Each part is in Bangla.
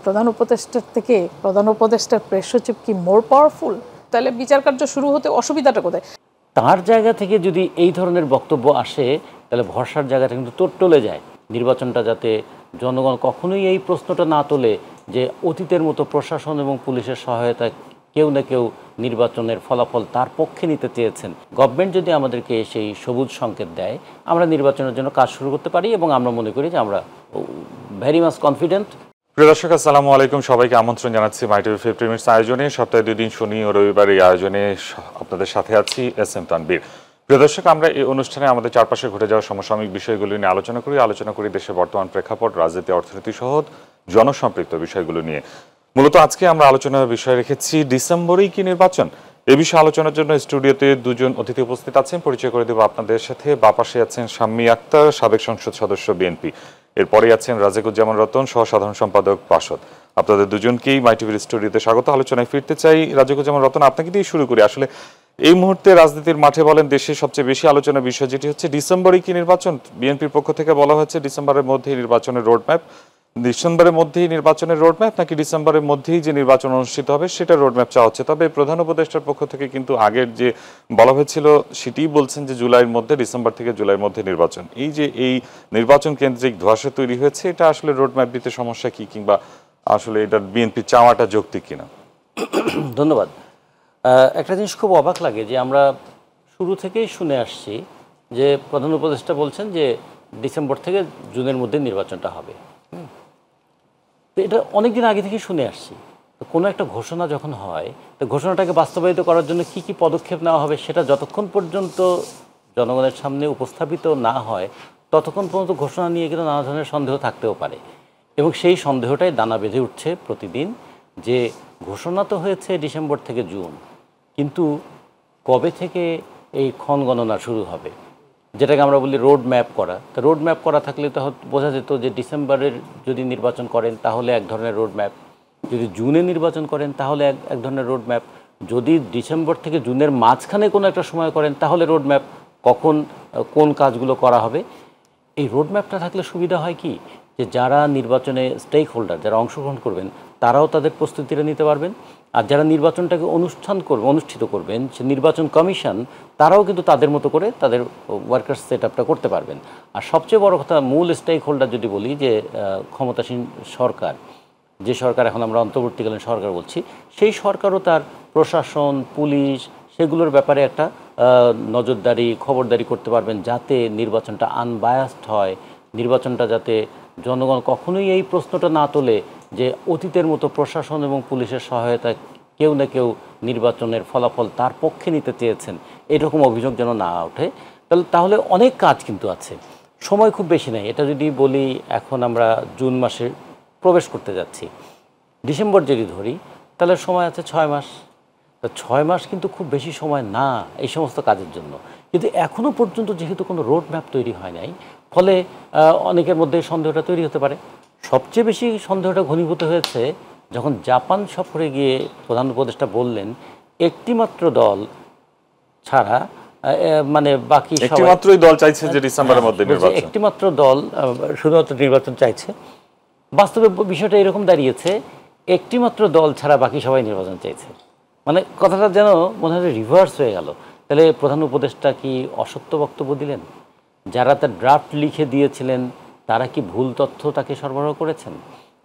প্রধান উপদেষ্টার থেকে প্রধান উপদেষ্টার প্রেস সচিব কি মোর পাওয়ারফুল? তাহলে বিচার কার্য শুরু হতে অসুবিধাটা কোথায়? তার জায়গা থেকে যদি এই ধরনের বক্তব্য আসে তাহলে ভরসার জায়গাটা কিন্তু তোড়টলে যায়। নির্বাচনটা যাতে জনগণ কখনোই এই প্রশ্নটা না তোলে যে অতীতের মতো প্রশাসন এবং পুলিশের সহায়তায় কেউ না কেউ নির্বাচনের ফলাফল তার পক্ষে নিতে চেয়েছেন। গভর্নমেন্ট যদি আমাদেরকে সেই সবুজ সংকেত দেয়, আমরা নির্বাচনের জন্য কাজ শুরু করতে পারি এবং আমরা মনে করি যে আমরা ভেরি মাচ কনফিডেন্ট। প্রিয় দর্শক, আসসালামু আলাইকুম। সবাইকে আমন্ত্রণ জানাচ্ছি মাই টিভি 50 মিনিটস আয়োজনে। সপ্তাহে 2 দিন শনি ও রবিবার এই আয়োজনে আপনাদের সাথে আছি এস এম তানবীর। প্রিয় দর্শক, আমরা এই অনুষ্ঠানে আমাদের চারপাশে ঘটে যাওয়া সমসাময়িক বিষয়গুলো নিয়ে আলোচনা করি দেশের বর্তমান প্রেক্ষাপট, রাজনীতি, অর্থনীতি সহ জনসম্পৃক্ত বিষয়গুলো নিয়ে। মূলত আজকে আমরা আলোচনার বিষয় রেখেছি ডিসেম্বরেই কি নির্বাচন। এই বিষয়ে আলোচনার জন্য স্টুডিওতে দুজন অতিথি উপস্থিত আছেন। পরিচয় করে দেব আপনাদের সাথে। বাপাশে আছেন শাম্মী আক্তার, সাবেক সংসদ সদস্য বিএনপি। এরপরে আছেন রাজেকুজ্জামান রতন, সহ সাধারণ সম্পাদক বাসদ। আপনাদের দুজনকেই মাই টিভির স্টুডিওতে স্বাগত। আলোচনায় ফিরতে চাই। রাজেকুজ্জামান রতন, আপনাকে দিয়ে শুরু করি। আসলে এই মুহূর্তে রাজনীতির মাঠে বলেন দেশে সবচেয়ে বেশি আলোচনার বিষয় যেটি হচ্ছে ডিসেম্বরেই কি নির্বাচন। বিএনপির পক্ষ থেকে বলা হয়েছে ডিসেম্বরের মধ্যেই নির্বাচনের রোডম্যাপ। ডিসেম্বরের মধ্যেই নির্বাচনের রোডম্যাপ নাকি ডিসেম্বরের মধ্যেই যে নির্বাচন অনুষ্ঠিত হবে সেটা রোডম্যাপ চাওয়া হচ্ছে। তবে প্রধান উপদেষ্টার পক্ষ থেকে কিন্তু আগের যে বলা হয়েছিল সেটিই বলছেন যে জুলাইয়ের মধ্যে, ডিসেম্বর থেকে জুলাইয়ের মধ্যে নির্বাচন। এই যে এই নির্বাচন কেন্দ্রিক ধোঁয়াশা তৈরি হয়েছে, এটা আসলে রোডম্যাপ দিতে সমস্যা কি, কিংবা আসলে এটা বিএনপি চাওয়াটা যৌক্তিক কিনা? ধন্যবাদ। একটা জিনিস খুব অবাক লাগে যে আমরা শুরু থেকেই শুনে আসছি যে প্রধান উপদেষ্টা বলছেন যে ডিসেম্বর থেকে জুনের মধ্যে নির্বাচনটা হবে। তো এটা অনেকদিন আগে থেকে শুনে আসছি। তো কোনো একটা ঘোষণা যখন হয়, তো ঘোষণাটাকে বাস্তবায়িত করার জন্য কি কি পদক্ষেপ নেওয়া হবে সেটা যতক্ষণ পর্যন্ত জনগণের সামনে উপস্থাপিত না হয় ততক্ষণ পর্যন্ত ঘোষণা নিয়ে কিন্তু নানা ধরনের সন্দেহ থাকতেও পারে। এবং সেই সন্দেহটাই দানা বেঁধে উঠছে প্রতিদিন যে ঘোষণা তো হয়েছে ডিসেম্বর থেকে জুন, কিন্তু কবে থেকে এই ক্ষণ গণনা শুরু হবে, যেটাকে আমরা বলি রোড ম্যাপ করা। তো রোড ম্যাপ করা থাকলে তো বোঝা যেত যে ডিসেম্বরের যদি নির্বাচন করেন তাহলে এক ধরনের রোড ম্যাপ, যদি জুনে নির্বাচন করেন তাহলে এক ধরনের রোড ম্যাপ, যদি ডিসেম্বর থেকে জুনের মাঝখানে কোনো একটা সময় করেন তাহলে রোড ম্যাপ, কখন কোন কাজগুলো করা হবে। এই রোড ম্যাপটা থাকলে সুবিধা হয় কি, যে যারা নির্বাচনে স্টেক হোল্ডার, যারা অংশগ্রহণ করবেন তারাও তাদের প্রস্তুতিটা নিতে পারবেন, আর যারা নির্বাচনটাকে অনুষ্ঠিত করবেন সে নির্বাচন কমিশন, তারাও কিন্তু তাদের মতো করে তাদের ওয়ার্কার্স সেট আপটা করতে পারবেন। আর সবচেয়ে বড় কথা, মূল স্টেক হোল্ডার যদি বলি, যে ক্ষমতাসীন সরকার, যে সরকার এখন আমরা অন্তর্বর্তীকালীন সরকার বলছি, সেই সরকারও তার প্রশাসন, পুলিশ, সেগুলোর ব্যাপারে একটা নজরদারি, খবরদারি করতে পারবেন যাতে নির্বাচনটা আনবায়াসড হয়, নির্বাচনটা যাতে জনগণ কখনোই এই প্রশ্নটা না তোলে যে অতীতের মতো প্রশাসন এবং পুলিশের সহায়তায় কেউ না কেউ নির্বাচনের ফলাফল তার পক্ষে নিতে চেয়েছেন, এরকম অভিযোগ যেন না ওঠে। তাহলে অনেক কাজ কিন্তু আছে, সময় খুব বেশি নেই। এটা যদি বলি, এখন আমরা জুন মাসে প্রবেশ করতে যাচ্ছি, ডিসেম্বর যদি ধরি তাহলে সময় আছে 6 মাস। তো 6 মাস কিন্তু খুব বেশি সময় না এই সমস্ত কাজের জন্য। কিন্তু এখনও পর্যন্ত যেহেতু কোনো রোড ম্যাপ তৈরি হয় নাই, ফলে অনেকের মধ্যে সন্দেহটা তৈরি হতে পারে। সবচেয়ে বেশি সন্দেহটা ঘনীভূত হয়েছে যখন জাপান সফরে গিয়ে প্রধান উপদেষ্টা বললেন একটিমাত্র দল ছাড়া, মানে বাকি একটিমাত্রই দল চাইছে যে ডিসেম্বরের মধ্যে নির্বাচন, একটিমাত্র দল শুধুমাত্র নির্বাচন চাইছে। বাস্তবে বিষয়টা এরকম দাঁড়িয়েছে, একটিমাত্র দল ছাড়া বাকি সবাই নির্বাচন চাইছে। মানে কথাটা যেন মনে হয় রিভার্স হয়ে গেল। তাহলে প্রধান উপদেষ্টা কি অসত্য বক্তব্য দিলেন? যারা তার ড্রাফট লিখে দিয়েছিলেন তারা কি ভুল তথ্য তাকে সরবরাহ করেছেন?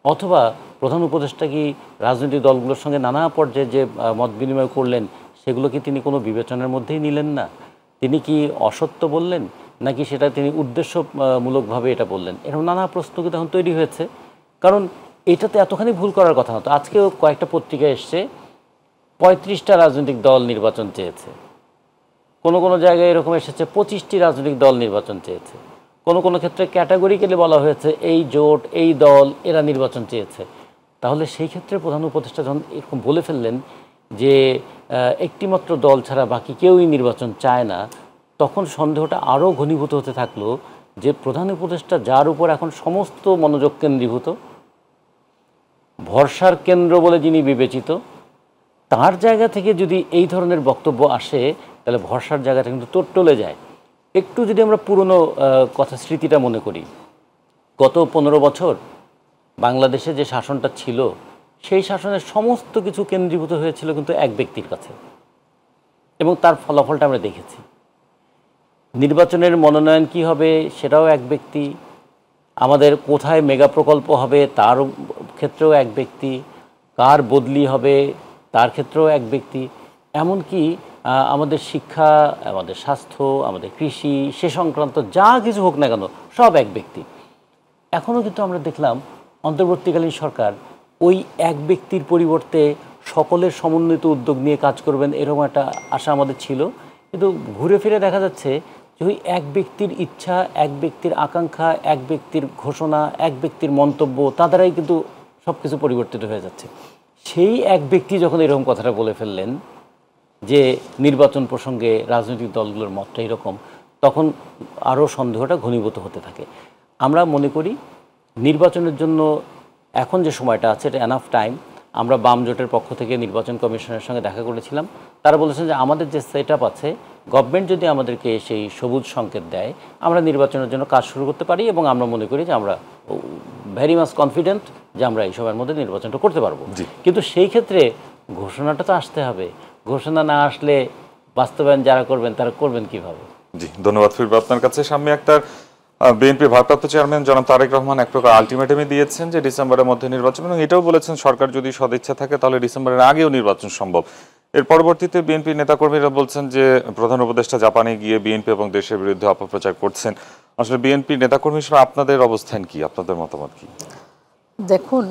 অথবা প্রধান উপদেষ্টা কি রাজনৈতিক দলগুলোর সঙ্গে নানা পর্যায়ে যে মত বিনিময় করলেন সেগুলো কি তিনি কোনো বিবেচনার মধ্যেই নিলেন না? তিনি কি অসত্য বললেন, নাকি সেটা তিনি উদ্দেশ্যমূলকভাবে এটা বললেন? এরকম নানা প্রশ্ন কিন্তু এখন তৈরি হয়েছে। কারণ এটাতে এতখানি ভুল করার কথা না। তো আজকেও কয়েকটা পত্রিকায় এসছে 35টা রাজনৈতিক দল নির্বাচন চেয়েছে, কোনো জায়গায় এরকম এসেছে 25টি রাজনৈতিক দল নির্বাচন চেয়েছে, কোনো ক্ষেত্রে ক্যাটাগরিক্যালি বলা হয়েছে এই জোট, এই দল, এরা নির্বাচন চেয়েছে। তাহলে সেই ক্ষেত্রে প্রধান উপদেষ্টা যখন এরকম বলে ফেললেন যে একটিমাত্র দল ছাড়া বাকি কেউই নির্বাচন চায় না, তখন সন্দেহটা আরও ঘনীভূত হতে থাকলো যে প্রধান উপদেষ্টা, যার উপর এখন সমস্ত মনোযোগ কেন্দ্রীভূত, ভরসার কেন্দ্র বলে যিনি বিবেচিত, তার জায়গা থেকে যদি এই ধরনের বক্তব্য আসে তাহলে ভরসার জায়গাটা কিন্তু তোড়টলে যায়। একটু যদি আমরা পুরনো কথা স্মৃতিটা মনে করি, গত 15 বছর বাংলাদেশে যে শাসনটা ছিল সেই শাসনের সমস্ত কিছু কেন্দ্রীভূত হয়েছিল কিন্তু এক ব্যক্তির কাছে, এবং তার ফলাফলটা আমরা দেখেছি। নির্বাচনের মনোনয়ন কি হবে সেটাও এক ব্যক্তি, আমাদের কোথায় মেগা প্রকল্প হবে তার ক্ষেত্রেও এক ব্যক্তি, কার বদলি হবে তার ক্ষেত্রেও এক ব্যক্তি, এমনকি আমাদের শিক্ষা, আমাদের স্বাস্থ্য, আমাদের কৃষি, সে সংক্রান্ত যা কিছু হোক না কেন সব এক ব্যক্তি। এখনও কিন্তু আমরা দেখলাম অন্তর্বর্তীকালীন সরকার ওই এক ব্যক্তির পরিবর্তে সকলের সমন্বিত উদ্যোগ নিয়ে কাজ করবেন এরকম একটা আশা আমাদের ছিল, কিন্তু ঘুরে ফিরে দেখা যাচ্ছে যে ওই এক ব্যক্তির ইচ্ছা, এক ব্যক্তির আকাঙ্ক্ষা, এক ব্যক্তির ঘোষণা, এক ব্যক্তির মন্তব্য, তা দ্বারাই কিন্তু সব কিছু পরিবর্তিত হয়ে যাচ্ছে। সেই এক ব্যক্তি যখন এরকম কথাটা বলে ফেললেন যে নির্বাচন প্রসঙ্গে রাজনৈতিক দলগুলোর মতটা এরকম, তখন আরও সন্দেহটা ঘনীভূত হতে থাকে। আমরা মনে করি নির্বাচনের জন্য এখন যে সময়টা আছে এটা এনাফ টাইম। আমরা বাম জোটের পক্ষ থেকে নির্বাচন কমিশনের সঙ্গে দেখা করেছিলাম, তারা বলেছেন যে আমাদের যে সেট আপ আছে, গভর্নমেন্ট যদি আমাদেরকে সেই সবুজ সংকেত দেয় আমরা নির্বাচনের জন্য কাজ শুরু করতে পারি, এবং আমরা মনে করি যে আমরা ভেরি মাচ কনফিডেন্ট যে আমরা এই সময়ের মধ্যে নির্বাচনটা করতে পারবো। কিন্তু সেই ক্ষেত্রে ঘোষণাটা তো আসতে হবে, ঘোষণা না আসলে বাস্তবায়ন যারা করবেন তারা করবেন কিভাবে? জি, ধন্যবাদ ফিরবো আপনার কাছে। শাম্মী আক্তার, বিএনপি ভারপ্রাপ্ত চেয়ারম্যান জনাব তারেক রহমান এক প্রকার আলটিমেটামই দিয়েছেন যে ডিসেম্বরের মধ্যে নির্বাচন, এবং এটাও বলেছেন সরকার যদি সদিচ্ছা থাকে তাহলে ডিসেম্বরের আগেও নির্বাচন সম্ভব। এর পরবর্তীতে বিএনপি নেতাকর্মীরা বলছেন যে প্রধান উপদেষ্টা জাপানে গিয়ে বিএনপি এবং দেশের বিরুদ্ধে অপপ্রচার করছেন। আসলে বিএনপি নেতাকর্মী হিসেবে আপনাদের অবস্থান কি, আপনাদের মতামত কি? দেখুন,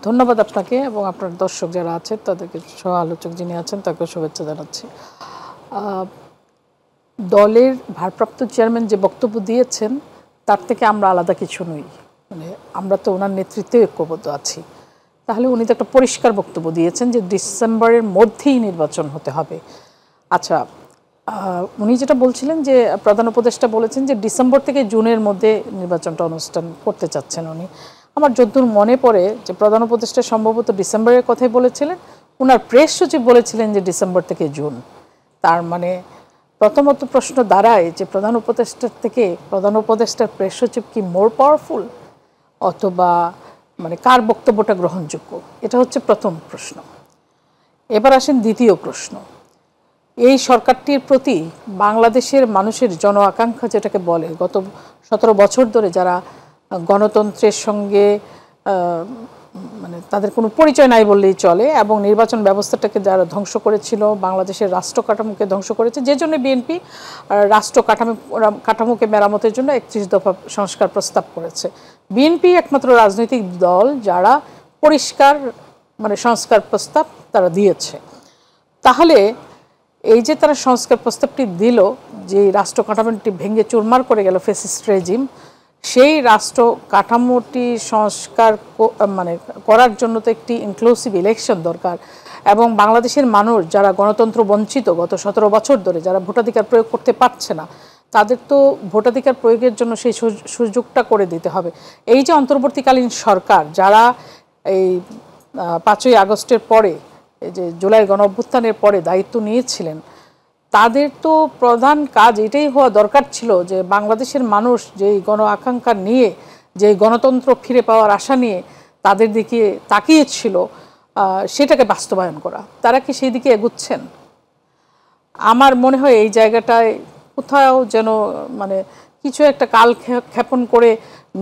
ধন্যবাদ আপনাকে এবং আপনার দর্শক যারা আছেন তাদেরকে, সহ আলোচক যিনি আছেন তাকে শুভেচ্ছা জানাচ্ছি। দলের ভারপ্রাপ্ত চেয়ারম্যান যে বক্তব্য দিয়েছেন তার থেকে আমরা আলাদা কিছু নই, মানে আমরা তো ওনার নেতৃত্বে ঐক্যবদ্ধ আছি। তাহলে উনি তো একটা পরিষ্কার বক্তব্য দিয়েছেন যে ডিসেম্বরের মধ্যেই নির্বাচন হতে হবে। আচ্ছা, উনি যেটা বলছিলেন যে প্রধান উপদেষ্টা বলেছেন যে ডিসেম্বর থেকে জুনের মধ্যে নির্বাচনটা অনুষ্ঠান করতে চাচ্ছেন উনি। আমার যতদূর মনে পড়ে যে প্রধান উপদেষ্টা সম্ভবত ডিসেম্বরের কথাই বলেছিলেন, ওনার প্রেস সচিব বলেছিলেন যে ডিসেম্বর থেকে জুন। তার মানে প্রথমত প্রশ্ন দাঁড়ায় যে প্রধান উপদেষ্টার থেকে প্রধান উপদেষ্টার প্রেস সচিব কি মোর পাওয়ারফুল, অথবা মানে কার বক্তব্যটা গ্রহণযোগ্য? এটা হচ্ছে প্রথম প্রশ্ন। এবার আসেন দ্বিতীয় প্রশ্ন। এই সরকারটির প্রতি বাংলাদেশের মানুষের জন আকাঙ্ক্ষা যেটাকে বলে, গত 17 বছর ধরে যারা গণতন্ত্রের সঙ্গে মানে তাদের কোনো পরিচয় নাই বললেই চলে, এবং নির্বাচন ব্যবস্থাটাকে যারা ধ্বংস করেছিল, বাংলাদেশের রাষ্ট্র কাঠামোকে ধ্বংস করেছে, যে জন্য বিএনপি রাষ্ট্র কাঠামোকে মেরামতের জন্য 31 দফা সংস্কার প্রস্তাব করেছে। বিএনপি একমাত্র রাজনৈতিক দল যারা পরিষ্কার মানে সংস্কার প্রস্তাব তারা দিয়েছে। তাহলে এই যে তারা সংস্কার প্রস্তাবটি দিল, যে রাষ্ট্র কাঠামোটি ভেঙে চুরমার করে গেল ফ্যাসিস্ট রেজিম, সেই রাষ্ট্র কাঠামোটি সংস্কার মানে করার জন্য তো একটি ইনক্লুসিভ ইলেকশন দরকার, এবং বাংলাদেশের মানুষ যারা গণতন্ত্র বঞ্চিত গত 17 বছর ধরে, যারা ভোটাধিকার প্রয়োগ করতে পারছে না, তাদের তো ভোটাধিকার প্রয়োগের জন্য সেই সুযোগটা করে দিতে হবে। এই যে অন্তর্বর্তীকালীন সরকার যারা এই 5ই আগস্টের পরে, এই যে জুলাই গণঅভ্যুত্থানের পরে দায়িত্ব নিয়েছিলেন, তাদের তো প্রধান কাজ এটাই হওয়া দরকার ছিল যে বাংলাদেশের মানুষ যেই গণ আকাঙ্ক্ষা নিয়ে, যেই গণতন্ত্র ফিরে পাওয়ার আশা নিয়ে তাদের দিকে তাকিয়েছিল, সেটাকে বাস্তবায়ন করা। তারা কি সেই দিকে এগুচ্ছেন? আমার মনে হয় এই জায়গাটায় কোথাও যেন মানে কিছু একটা কাল ক্ষেপণ করে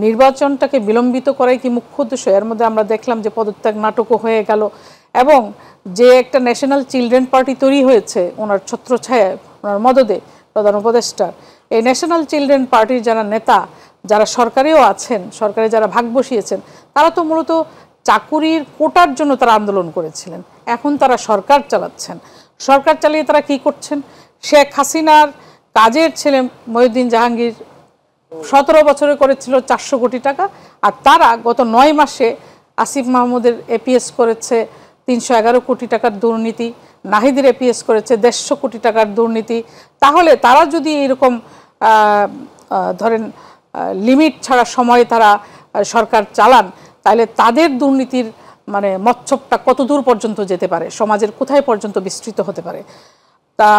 নির্বাচনটাকে বিলম্বিত করাই কি মুখ্য উদ্দেশ্য? এর মধ্যে আমরা দেখলাম যে পদত্যাগ নাটকও হয়ে গেল, এবং যে একটা ন্যাশনাল চিলড্রেন পার্টি তৈরি হয়েছে ওনার ছত্রছায়ায়, ওনার মদদে প্রধান উপদেষ্টার, এই ন্যাশনাল চিলড্রেন পার্টির যারা নেতা, যারা সরকারেও আছেন, সরকারে যারা ভাগ বসিয়েছেন, তারা তো মূলত চাকুরির কোটার জন্য তারা আন্দোলন করেছিলেন। এখন তারা সরকার চালাচ্ছেন। সরকার চালিয়ে তারা কি করছেন? শেখ হাসিনার কাজের ছেলে মহিউদ্দিন জাহাঙ্গীর 17 বছরে করেছিল 400 কোটি টাকা, আর তারা গত 9 মাসে আসিফ মাহমুদের এপিএস করেছে 311 কোটি টাকার দুর্নীতি, নাহিদের এপিএস করেছে 150 কোটি টাকার দুর্নীতি। তাহলে তারা যদি এরকম ধরেন লিমিট ছাড়া সময়ে তারা সরকার চালান, তাহলে তাদের দুর্নীতির মানে মচ্ছবটা কত দূর পর্যন্ত যেতে পারে, সমাজের কোথায় পর্যন্ত বিস্তৃত হতে পারে। তা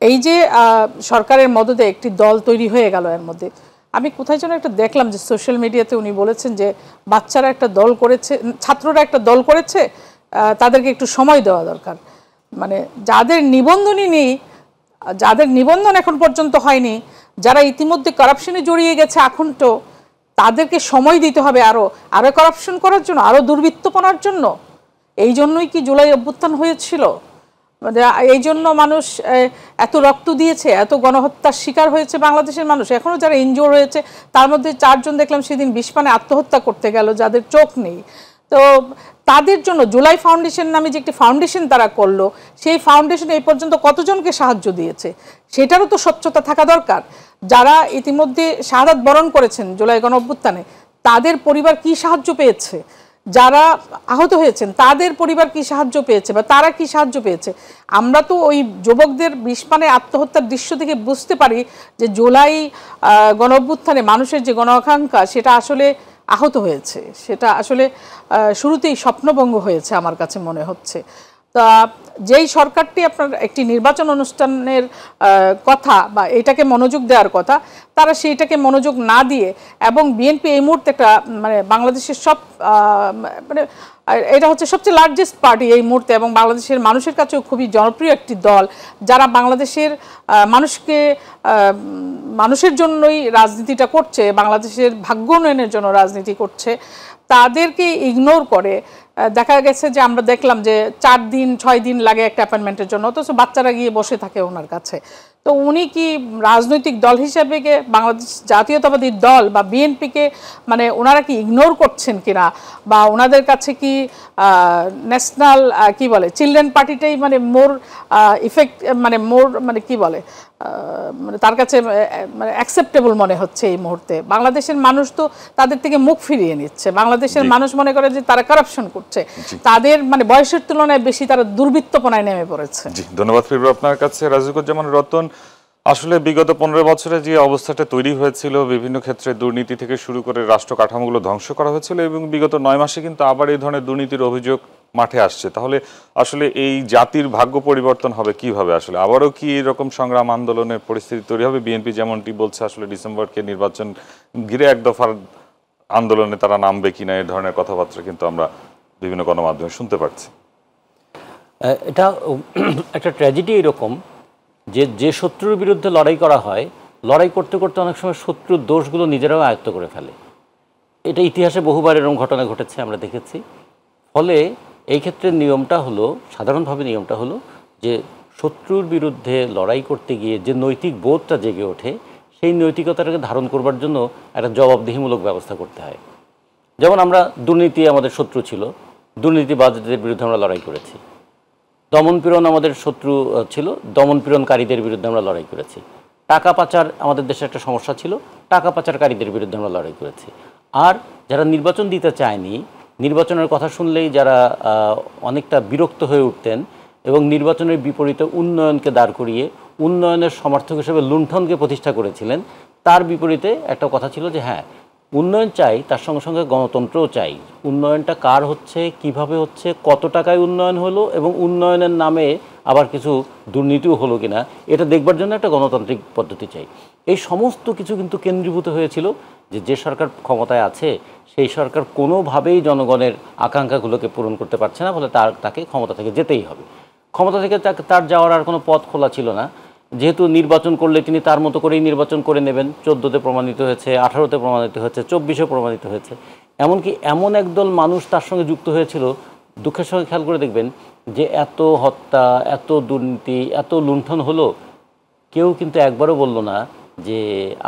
এই যে সরকারের মদদে একটি দল তৈরি হয়ে গেল, এর মধ্যে আমি কোথায় যেন একটা দেখলাম যে সোশ্যাল মিডিয়াতে উনি বলেছেন যে বাচ্চারা একটা দল করেছে, ছাত্ররা একটা দল করেছে, তাদেরকে একটু সময় দেওয়া দরকার। মানে যাদের নিবন্ধনই নেই, যাদের নিবন্ধন এখন পর্যন্ত হয়নি, যারা ইতিমধ্যে কারাপশনে জড়িয়ে গেছে আখণ্ড, তাদেরকে সময় দিতে হবে আরও কারাপশন করার জন্য, আরও দুর্বৃত্তপনার জন্য। এই জন্যই কি জুলাই অভ্যুত্থান হয়েছিল? মানে এই জন্য মানুষ এত রক্ত দিয়েছে, এত গণহত্যার শিকার হয়েছে বাংলাদেশের মানুষ। এখনও যারা ইনজোর হয়েছে তার মধ্যে 4 জন দেখলাম সেদিন বিষপানে আত্মহত্যা করতে গেল, যাদের চোখ নেই। তো তাদের জন্য জুলাই ফাউন্ডেশন নামে যে একটি ফাউন্ডেশন তারা করলো, সেই ফাউন্ডেশন এই পর্যন্ত কতজনকে সাহায্য দিয়েছে সেটারও তো স্বচ্ছতা থাকা দরকার। যারা ইতিমধ্যে শাহাদাত বরণ করেছেন জুলাই গণঅভ্যুত্থানে, তাদের পরিবার কি সাহায্য পেয়েছে? যারা আহত হয়েছেন তাদের পরিবার কি সাহায্য পেয়েছে বা তারা কি সাহায্য পেয়েছে? আমরা তো ওই যুবকদের বিষপানে আত্মহত্যার দৃশ্য থেকে বুঝতে পারি যে জুলাই গণঅভ্যুত্থানে মানুষের যে গণ আকাঙ্ক্ষা সেটা আসলে আহত হয়েছে, সেটা আসলে শুরুতেই স্বপ্নভঙ্গ হয়েছে আমার কাছে মনে হচ্ছে। তা যেই সরকারটি আপনার একটি নির্বাচন অনুষ্ঠানের কথা বা এটাকে মনোযোগ দেওয়ার কথা, তারা সেইটাকে মনোযোগ না দিয়ে, এবং বিএনপি এই মুহূর্তে একটা মানে বাংলাদেশের মানে এটা হচ্ছে সবচেয়ে লার্জেস্ট পার্টি এই মুহূর্তে, এবং বাংলাদেশের মানুষের কাছেও খুবই জনপ্রিয় একটি দল, যারা বাংলাদেশের মানুষের জন্যই রাজনীতিটা করছে, বাংলাদেশের ভাগ্য উন্নয়নের জন্য রাজনীতি করছে। তাদেরকে ইগনোর করে দেখা গেছে যে আমরা দেখলাম যে 4 দিন 6 দিন লাগে একটা অ্যাপয়েন্টমেন্টের জন্য, অথচ বাচ্চারা গিয়ে বসে থাকে ওনার কাছে। তো উনি কি রাজনৈতিক দল হিসেবে বাংলাদেশ জাতীয়তাবাদী দল বা বিএনপিকে মানে ওনারা কি ইগনোর করছেন কিনা, বা ওনাদের কাছে কি ন্যাশনাল কি বলে চিলড্রেন পার্টিটাই মানে মোর ইফেক্ট মানে মোর মানে কি বলে মানে তার কাছে মানে অ্যাকসেপ্টেবল মনে হচ্ছে এই মুহূর্তে। বাংলাদেশের মানুষ তো তাদের থেকে মুখ ফিরিয়ে নিচ্ছে। বাংলাদেশের মানুষ মনে করে যে তারা কারাপশন করছে, তাদের মানে বয়সের তুলনায় বেশি তারা দুর্বৃত্তপনায় নেমে পড়েছে। জি, ধন্যবাদ ফিরবো আপনার কাছে রাজিকুজ্জামান রতন। আসলে বিগত 15 বছরে যে অবস্থাটা তৈরি হয়েছিল, বিভিন্ন ক্ষেত্রে দুর্নীতি থেকে শুরু করে রাষ্ট্র কাঠামোগুলো ধ্বংস করা হয়েছিল, এবং বিগত 9 মাসে কিন্তু আবার এই ধরনের দুর্নীতির অভিযোগ মাঠে আসছে। তাহলে আসলে এই জাতির ভাগ্য পরিবর্তন হবে কিভাবে? আসলে আবারও কি এরকম সংগ্রাম আন্দোলনের পরিস্থিতি তৈরি হবে? বিএনপি যেমনটি বলছে আসলে ডিসেম্বরকে নির্বাচন ঘিরে এক দফার আন্দোলনে তারা নামবে কিনা, এই ধরনের কথাবার্তা কিন্তু আমরা বিভিন্ন গণমাধ্যমে শুনতে পাচ্ছি। এটা একটা ট্র্যাজেডি এরকম যে শত্রুর বিরুদ্ধে লড়াই করা হয়, লড়াই করতে করতে অনেক সময় শত্রুর দোষগুলো নিজেরাও আয়ত্ত করে ফেলে। এটা ইতিহাসে বহুবার এরকম ঘটনা ঘটেছে, আমরা দেখেছি। ফলে এই ক্ষেত্রে নিয়মটা হলো, সাধারণভাবে নিয়মটা হলো যে শত্রুর বিরুদ্ধে লড়াই করতে গিয়ে যে নৈতিক বোধটা জেগে ওঠে, সেই নৈতিকতাটাকে ধারণ করবার জন্য একটা জবাবদিহিমূলক ব্যবস্থা করতে হয়। যেমন আমরা দুর্নীতি আমাদের শত্রু ছিল, দুর্নীতিবাজদের বিরুদ্ধে আমরা লড়াই করেছি। দমনপীড়ন আমাদের শত্রু ছিল, দমনপীড়নকারীদের বিরুদ্ধে আমরা লড়াই করেছি। টাকা পাচার আমাদের দেশে একটা সমস্যা ছিল, টাকা পাচারকারীদের বিরুদ্ধে আমরা লড়াই করেছি। আর যারা নির্বাচন দিতে চায়নি, নির্বাচনের কথা শুনলেই যারা অনেকটা বিরক্ত হয়ে উঠতেন এবং নির্বাচনের বিপরীতে উন্নয়নকে দাঁড় করিয়ে উন্নয়নের সমর্থক হিসেবে লুণ্ঠনকে প্রতিষ্ঠা করেছিলেন, তার বিপরীতে একটা কথা ছিল যে হ্যাঁ, উন্নয়ন চাই, তার সঙ্গে সঙ্গে গণতন্ত্রও চাই। উন্নয়নটা কার হচ্ছে, কিভাবে হচ্ছে, কত টাকায় উন্নয়ন হলো, এবং উন্নয়নের নামে আবার কিছু দুর্নীতিও হলো কিনা, এটা দেখবার জন্য একটা গণতান্ত্রিক পদ্ধতি চাই। এই সমস্ত কিছু কিন্তু কেন্দ্রীভূত হয়েছিল যে সরকার ক্ষমতায় আছে সেই সরকার কোনোভাবেই জনগণের আকাঙ্ক্ষাগুলোকে পূরণ করতে পারছে না, ফলে তাকে ক্ষমতা থেকে যেতেই হবে। ক্ষমতা থেকে তার যাওয়ার আর কোনো পথ খোলা ছিল না, যেহেতু নির্বাচন করলে তিনি তার মতো করেই নির্বাচন করে নেবেন। 14তে প্রমাণিত হয়েছে, 18তে প্রমাণিত হয়েছে, 24-এ প্রমাণিত হয়েছে। এমনকি এমন একদল মানুষ তার সঙ্গে যুক্ত হয়েছিল, দুঃখের সঙ্গে খেয়াল করে দেখবেন যে এত হত্যা, এত দুর্নীতি, এত লুণ্ঠন হলো, কেউ কিন্তু একবারও বলল না যে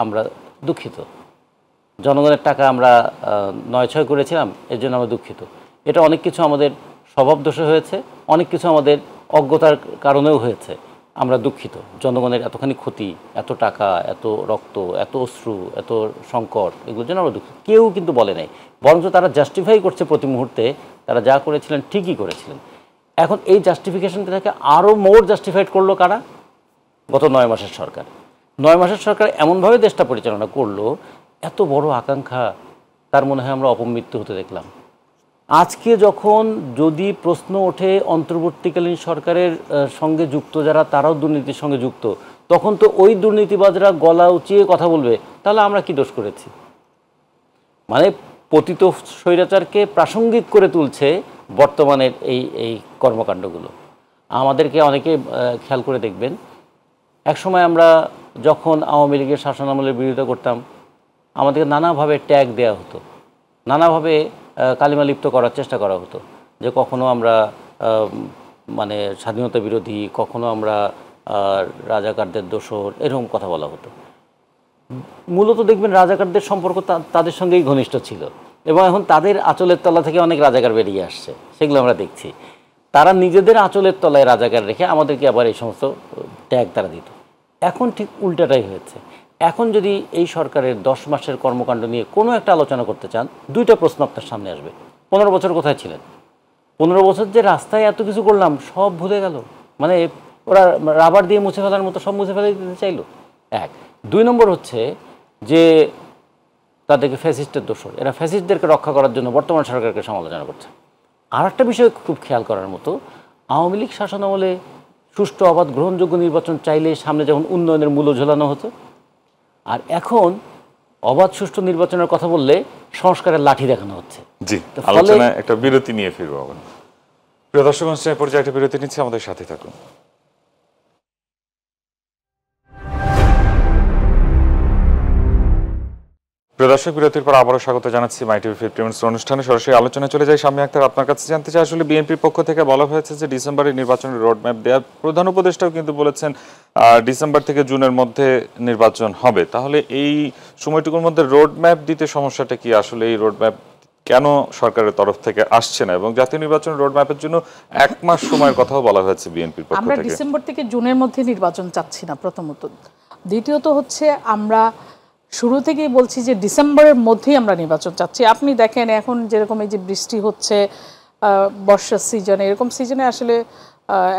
আমরা দুঃখিত, জনগণের টাকা আমরা নয়ছয় করেছিলাম, এর জন্য আমরা দুঃখিত। এটা অনেক কিছু আমাদের স্বভাবদোষে হয়েছে, অনেক কিছু আমাদের অজ্ঞতার কারণেও হয়েছে। আমরা দুঃখিত, জনগণের এতখানি ক্ষতি, এত টাকা, এত রক্ত, এত অশ্রু, এত সংকট, এগুলোর জন্য আমরা দুঃখিত। কেউ কিন্তু বলে নাই, বরঞ্চ তারা জাস্টিফাই করছে প্রতি মুহূর্তে তারা যা করেছিলেন ঠিকই করেছিলেন। এখন এই জাস্টিফিকেশনটাকে আরও মোর জাস্টিফাইড করলো কারা? গত 9 মাসের সরকার। 9 মাসের সরকার এমনভাবে দেশটা পরিচালনা করলো, এত বড় আকাঙ্ক্ষা তার মনে হয় আমরা অপমৃত্যু হতে দেখলাম। আজকে যখন যদি প্রশ্ন ওঠে অন্তর্বর্তীকালীন সরকারের সঙ্গে যুক্ত যারা, তারাও দুর্নীতির সঙ্গে যুক্ত, তখন তো ওই দুর্নীতিবাজরা গলা উঁচিয়ে কথা বলবে, তাহলে আমরা কি দোষ করেছি? মানে পতিত স্বৈরাচারকে প্রাসঙ্গিক করে তুলছে বর্তমানের এই কর্মকাণ্ডগুলো। আমাদেরকে অনেকে খেয়াল করে দেখবেন, একসময় আমরা যখন আওয়ামী লীগের শাসনামলের বিরোধিতা করতাম, আমাদেরকে নানাভাবে ট্যাগ দেওয়া হতো, নানাভাবে কালিমা লিপ্ত করার চেষ্টা করা হতো, যে কখনো আমরা মানে স্বাধীনতা বিরোধী, কখনো আমরা রাজাকারদের দোসর, এরকম কথা বলা হতো। মূলত দেখবেন রাজাকারদের সম্পর্ক তাদের সঙ্গেই ঘনিষ্ঠ ছিল, এবং এখন তাদের আঁচলের তলা থেকে অনেক রাজাকার বেরিয়ে আসছে, সেগুলো আমরা দেখছি। তারা নিজেদের আঁচলের তলায় রাজাকার রেখে আমাদেরকে আবার এই সমস্ত ট্যাগ তারা দিত। এখন ঠিক উল্টাটাই হয়েছে। এখন যদি এই সরকারের 10 মাসের কর্মকাণ্ড নিয়ে কোনো একটা আলোচনা করতে চান, দুইটা প্রশ্ন আপনার সামনে আসবে। 15 বছর কোথায় ছিলেন? 15 বছর যে রাস্তায় এত কিছু করলাম সব ভুলে গেল, মানে ওরা রাবার দিয়ে মুছে ফেলার মতো সব মুছে ফেলে দিতে চাইলো। 1। 2 নম্বর হচ্ছে যে তাদেরকে ফ্যাসিস্টের দোষর, এরা ফ্যাসিস্টদেরকে রক্ষা করার জন্য বর্তমান সরকারকে সমালোচনা করছে। আর একটা বিষয় খুব খেয়াল করার মতো, আওয়ামী লীগ শাসনামলে সুষ্ঠু অবাধ গ্রহণযোগ্য নির্বাচন চাইলে সামনে যখন উন্নয়নের মূল্য ঝোলানো হতো, আর এখন অবাধ সুষ্ঠু নির্বাচনের কথা বললে সংস্কারের লাঠি দেখানো হচ্ছে। জি, আলোচনায় একটা বিরতি নিয়ে ফিরবো আবার। প্রিয় দর্শক, অনুষ্ঠানের পর্যায়ে একটা বিরতি নিচ্ছে, আমাদের সাথে থাকুন। প্রিয় দর্শক, বিরতির পর আবারও স্বাগত জানাচ্ছি মাই টিভি 50 মিনিটস অনুষ্ঠানে। সরাসরি আলোচনায় চলে যাই। শাম্মী আক্তার, আপনার কাছে জানতে চাই, আসলে বিএনপির পক্ষ থেকে বলা হয়েছে যে ডিসেম্বরের নির্বাচনের রোডম্যাপ দেওয়ার, প্রধান উপদেষ্টাও কিন্তু বলেছেন ডিসেম্বর থেকে জুনের মধ্যে নির্বাচন হবে। তাহলে এই সময়টুকুর মধ্যে রোডম্যাপ দিতে সমস্যাটা কি? আসলে এই রোডম্যাপ কেন সরকারের তরফ থেকে আসছে না? এবং জাতীয় নির্বাচন রোডম্যাপের জন্য 1 মাস সময়ের কথাও বলা হয়েছে বিএনপির পক্ষ থেকে। আমরা ডিসেম্বর থেকে জুনের মধ্যে নির্বাচন চাচ্ছি না, প্রথমত। দ্বিতীয়ত হচ্ছে, আমরা শুরু থেকেই বলছি যে ডিসেম্বরের মধ্যেই আমরা নির্বাচন চাচ্ছি। আপনি দেখেন এখন যেরকম এই যে বৃষ্টি হচ্ছে বর্ষার সিজনে, এরকম সিজনে আসলে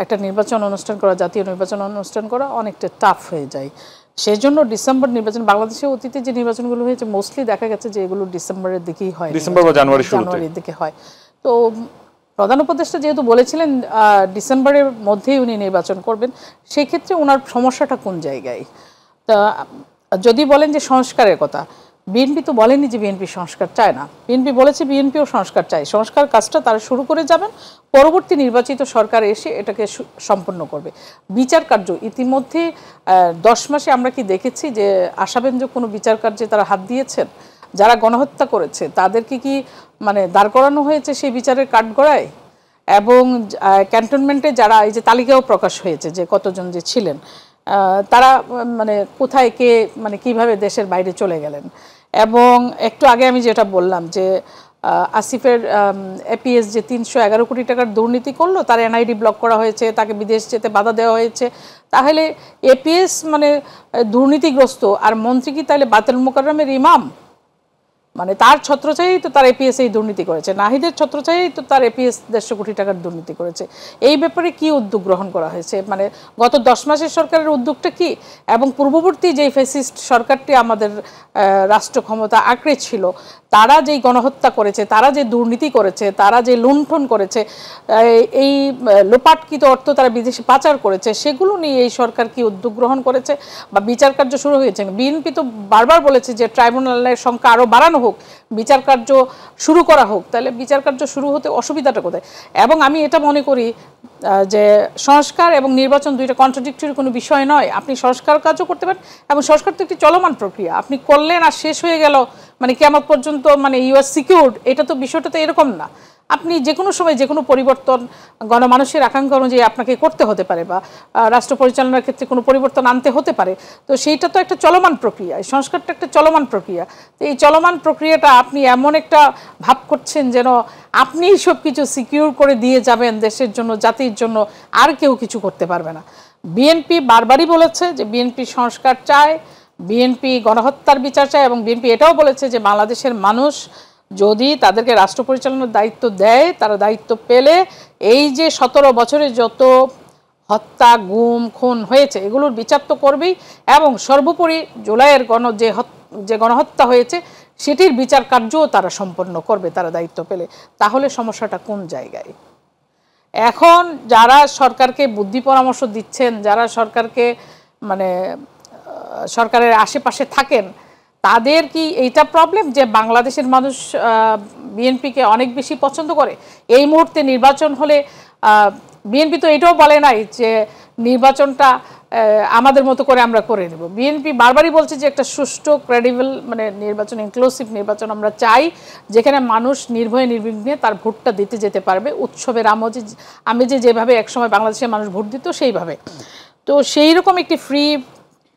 একটা নির্বাচন অনুষ্ঠান করা, জাতীয় নির্বাচন অনুষ্ঠান করা অনেকটা টাফ হয়ে যায়। সেই জন্য ডিসেম্বর নির্বাচন, বাংলাদেশে অতীতে যে নির্বাচনগুলো হয়েছে মোস্টলি দেখা গেছে যে এগুলো ডিসেম্বরের দিকেই হয়, ডিসেম্বর বা জানুয়ারির দিকে হয়। তো প্রধান উপদেষ্টা যেহেতু বলেছিলেন ডিসেম্বরের মধ্যেই উনি নির্বাচন করবেন, সেই ক্ষেত্রে ওনার সমস্যাটা কোন জায়গায়? তা যদি বলেন যে সংস্কারের কথা, বিএনপি তো বলেনি যে বিএনপি সংস্কার চায় না। বিএনপি বলেছে বিএনপিও সংস্কার চায়, সংস্কার কাজটা তারা শুরু করে যাবেন, পরবর্তী নির্বাচিত সরকার এসে এটাকে সম্পন্ন করবে। বিচার কার্য ইতিমধ্যে 10 মাসে আমরা কি দেখেছি যে আশাব্যঞ্জক কোনো বিচার কার্যে তারা হাত দিয়েছেন? যারা গণহত্যা করেছে তাদেরকে কি মানে দাঁড় করানো হয়েছে সেই বিচারের কাঠগড়ায়? এবং ক্যান্টনমেন্টে যারা, এই যে তালিকাও প্রকাশ হয়েছে যে কতজন যে ছিলেন, তারা মানে কোথায় কে মানে কিভাবে দেশের বাইরে চলে গেলেন। এবং একটু আগে আমি যেটা বললাম যে আসিফের এপিএস যে 311 কোটি টাকার দুর্নীতি করলো, তার এনআইডি ব্লক করা হয়েছে, তাকে বিদেশ যেতে বাধা দেওয়া হয়েছে। তাহলে এপিএস মানে দুর্নীতিগ্রস্ত, আর মন্ত্রী কি তাহলে বাতিল মোকাররমের ইমাম? মানে তার ছত্রছায়াই তো তার এপিএস এই দুর্নীতি করেছে, নাহিদের ছত্রছায়াই তো তার এপিএস 150 কোটি টাকার দুর্নীতি করেছে। এই ব্যাপারে কি উদ্যোগ গ্রহণ করা হয়েছে? মানে গত 10 মাসের সরকারের উদ্যোগটা কি? এবং পূর্ববর্তী যেই ফ্যাসিস্ট সরকারটি আমাদের রাষ্ট্র ক্ষমতা আঁকড়ে ছিল, তারা যেই গণহত্যা করেছে, তারা যে দুর্নীতি করেছে, তারা যে লুণ্ঠন করেছে, এই লোপাটকৃত অর্থ তারা বিদেশে পাচার করেছে, সেগুলো নিয়ে এই সরকার কি উদ্যোগ গ্রহণ করেছে বা বিচার কার্য শুরু হয়েছে? বিএনপি তো বারবার বলেছে যে ট্রাইব্যুনালের সংখ্যা আরও বাড়ানো হোক, বিচার কার্য শুরু করা হোক। তাহলে বিচার কার্য শুরু হতে অসুবিধাটা কোথায়? এবং আমি এটা মনে করি যে সংস্কার এবং নির্বাচন দুইটা কন্ট্রাডিক্টরি কোনো বিষয় নয়। আপনি সংস্কার কাজও করতে পারেন, এবং সংস্কার তো একটি চলমান প্রক্রিয়া। আপনি করলেন আর শেষ হয়ে গেল, মানে কিয়ামত পর্যন্ত মানে ইউ আর সিকিউরড, এটা তো বিষয়টা তো এরকম না। আপনি যে কোনো সময় যে কোনো পরিবর্তন গণমানুষের আকাঙ্ক্ষা অনুযায়ী আপনাকে করতে হতে পারে, বা রাষ্ট্র পরিচালনার ক্ষেত্রে কোনো পরিবর্তন আনতে হতে পারে। তো সেইটা তো একটা চলমান প্রক্রিয়া, এই সংস্কারটা একটা চলমান প্রক্রিয়া। তো এই চলমান প্রক্রিয়াটা আপনি এমন একটা ভাব করছেন যেন আপনি সব কিছু সিকিউর করে দিয়ে যাবেন দেশের জন্য, জাতির জন্য, আর কেউ কিছু করতে পারবে না। বিএনপি বারবারই বলেছে যে বিএনপি সংস্কার চায়, বিএনপি গণহত্যার বিচার চায়, এবং বিএনপি এটাও বলেছে যে বাংলাদেশের মানুষ যদি তাদেরকে রাষ্ট্র পরিচালনার দায়িত্ব দেয়, তারা দায়িত্ব পেলে এই যে 17 বছরে যত হত্যা, গুম, খুন হয়েছে এগুলোর বিচার তো করবেই, এবং সর্বোপরি জুলাইয়ের যে গণহত্যা হয়েছে সেটির বিচার কার্যও তারা সম্পন্ন করবে তারা দায়িত্ব পেলে। তাহলে সমস্যাটা কোন জায়গায়? এখন যারা সরকারকে বুদ্ধি পরামর্শ দিচ্ছেন, যারা সরকারকে মানে সরকারের আশেপাশে থাকেন, তাদের কি এইটা প্রবলেম যে বাংলাদেশের মানুষ বিএনপিকে অনেক বেশি পছন্দ করে? এই মুহূর্তে নির্বাচন হলে বিএনপি তো এটাও বলে নাই যে নির্বাচনটা আমাদের মতো করে আমরা করে নেব। বিএনপি বারবারই বলছে যে একটা সুষ্ঠু ক্রেডিবল মানে নির্বাচন, ইনক্লুসিভ নির্বাচন আমরা চাই, যেখানে মানুষ নির্ভয়ে নির্বিঘ্নে তার ভোটটা দিতে যেতে পারবে, উৎসবের আমেজে যেভাবে একসময় বাংলাদেশের মানুষ ভোট দিত সেইভাবে। তো সেই রকম একটি ফ্রি,